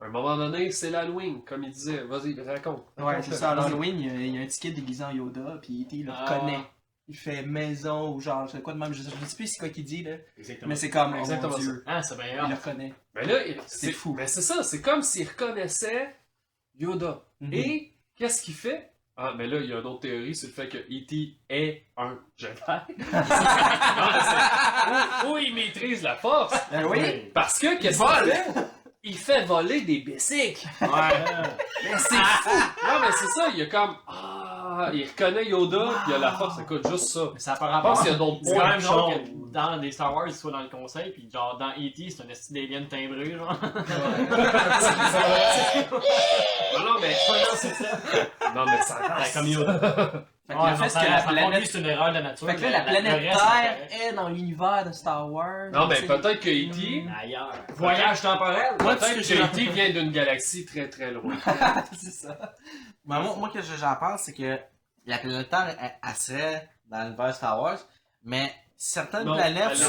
à un moment donné, c'est l'Halloween, comme il disait. Vas-y, raconte. Ouais, c'est ça. À Halloween, il y a un petit kid déguisé en Yoda, puis E.T. le reconnaît. Il fait maison ou genre, je sais quoi de même, je sais plus c'est quoi qu'il dit là. Exactement. Mais c'est comme, oh mon Exactement dieu, Ah, c'est bien il le grave. reconnaît. Mais là, C'est fou. Mais c'est ça, c'est comme s'il reconnaissait Yoda. Mhm. Et qu'est-ce qu'il fait? Ah, mais là, il y a une autre théorie sur le fait que E.T. est un Jedi. Où il maîtrise la force. Ben oui! Parce que, qu'est-ce qu'il fait? Il fait voler des bicycles. Mais c'est fou! Non, mais c'est ça, il y a comme. Il reconnaît Yoda, puis il a la force, écoute, juste ça. Mais ça n'a pas Je rapport. pense qu'il y a d'autres C'est quand points. même drôle que dans des Star Wars, il soit dans le conseil, puis genre dans E.T., c'est un esti d'alien timbré, genre. Non, mais. Non, mais ça reste. Comme Yoda. Fait que le fait que la planète... c'est une erreur de nature. Fait que là, mais la planète le reste, Terre c'est est dans l'univers de Star Wars. Non, mais tu sais. peut-être que E.T. Ailleurs. Voyage temporel. Moi, Peut-être tu que sais, E.T. vient d'une galaxie très très loin. c'est ça. Ben, moi, que j'en pense, c'est que la planète Terre, elle serait dans l'univers Star Wars, mais certaines Non, planètes elle- sont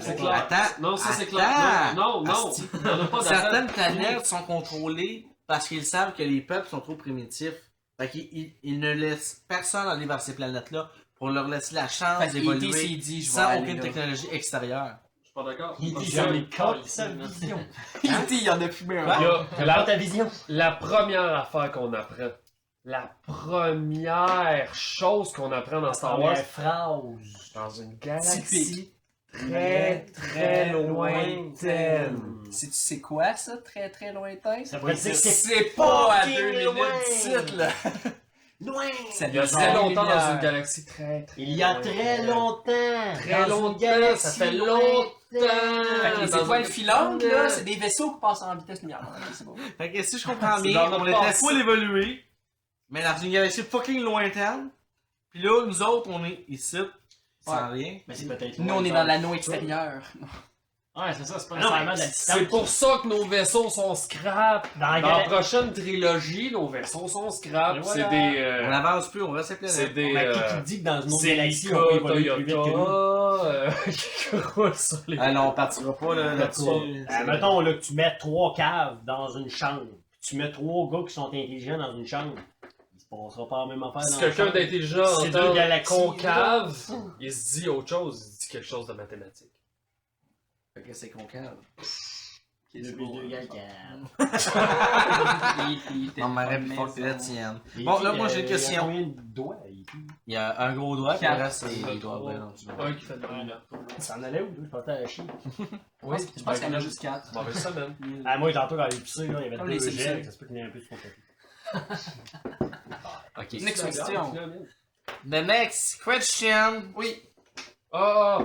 c'est contrôlées. clair. Attends, Non, ça c'est attends. clair. Non, non, Asti. il n'y en a pas Certaines d'attente. planètes sont contrôlées parce qu'ils savent que les peuples sont trop primitifs. Fait qu'ils ne laissent personne aller vers ces planètes-là pour leur laisser la chance Fait que E.T. s'est d'évoluer dit, je vais sans aller aucune là. technologie extérieure. Je suis pas d'accord. Il Parce dit que ça, il mais quand il- sa vision. E.T. il en a fumé un. y a Prends la, ta vision. la première affaire qu'on apprend. La première chose qu'on apprend dans Star Wars, phrase. dans une galaxie Typique. très très lointaine. C'est quoi ça, très très lointain? Ça pourrait dire que c'est C'est pas à fucking 2 minutes loin. d'ici, là. loin. Ça Il y a nous très en longtemps dans lumière. une galaxie très très Il y a très longtemps. Très dans une longtemps, galaxie ça fait lointaine. Fait que les Dans étoiles une- filantes, là, c'est des vaisseaux qui passent en vitesse lumière. Ok, c'est bon. Fait que si je comprends C'est bien, dans on notre était passé. full évolué, mais dans une galaxie fucking lointaine. Puis là, nous autres, on est ici, sans rien. Mais c'est peut-être Nous, on est dans l'anneau extérieur. Ouais, c'est ça, c'est pas Non, nécessairement de la C'est distance. pour ça que nos vaisseaux sont scrap. Dans la Dans la galaxie. prochaine trilogie, nos vaisseaux sont scrap. Et C'est voilà. des. On avance plus, on reste à C'est planète. des. Mais qui dit que dans une autre c'est galaxie, on peut évoluer plus vite que nous? qui roulent sur les. Ah non, on partira pas là, là-dessus. Mettons là, que tu mets 3 caves dans une chambre. Puis tu mets 3 gars qui sont intelligents dans une chambre. Il se passera pas la même affaire Si dans la quelqu'un chambre. d'intelligent C'est deux entend galaxies, concave, il se dit autre chose, il se dit quelque chose de mathématique. Fait que c'est concave. 2 plus 2 égale 4. Non, ma rêve plus forte que la tienne. Bon, là, moi, j'ai une Il y a question. combien de doigts, E.T.? Il y a un gros doigt, puis le Quatre. reste, c'est les doigts. Ouais, non, tu vois. Un qui fait de la Ça en allait où, toi? Je partais à la chier. Oui, Je pense qu'il y en a juste 4. Mauvaise semaine. Ah, moi, tantôt, quand j'ai poussé, là, il y avait Comme 2 les Simpsons. gels. Ça se peut qu'il y en ait un peu sur mon tapis. Ok. Next question. The next question. Oui. Ah!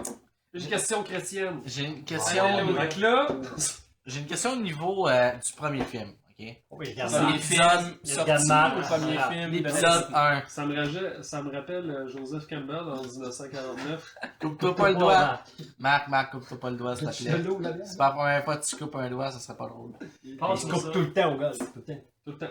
J'ai une question chrétienne. J'ai une question. Fait que là, J'ai une question au niveau du premier film. Ok. Oui, regarde Premier ça. film sorti Regarde ou le premier Marc. film de L'épisode 1. ça me rappelle Joseph Campbell en 1949. Coupe-toi pas le doigt. Marc, coupe-toi pas le doigt, s'il te Tu plaît. l'eau, la bière? C'est pas la première fois que tu coupes un doigt, ça serait pas drôle. Pense Il sur coupe ça. tout le temps au gars. Tout le temps. Tout le temps.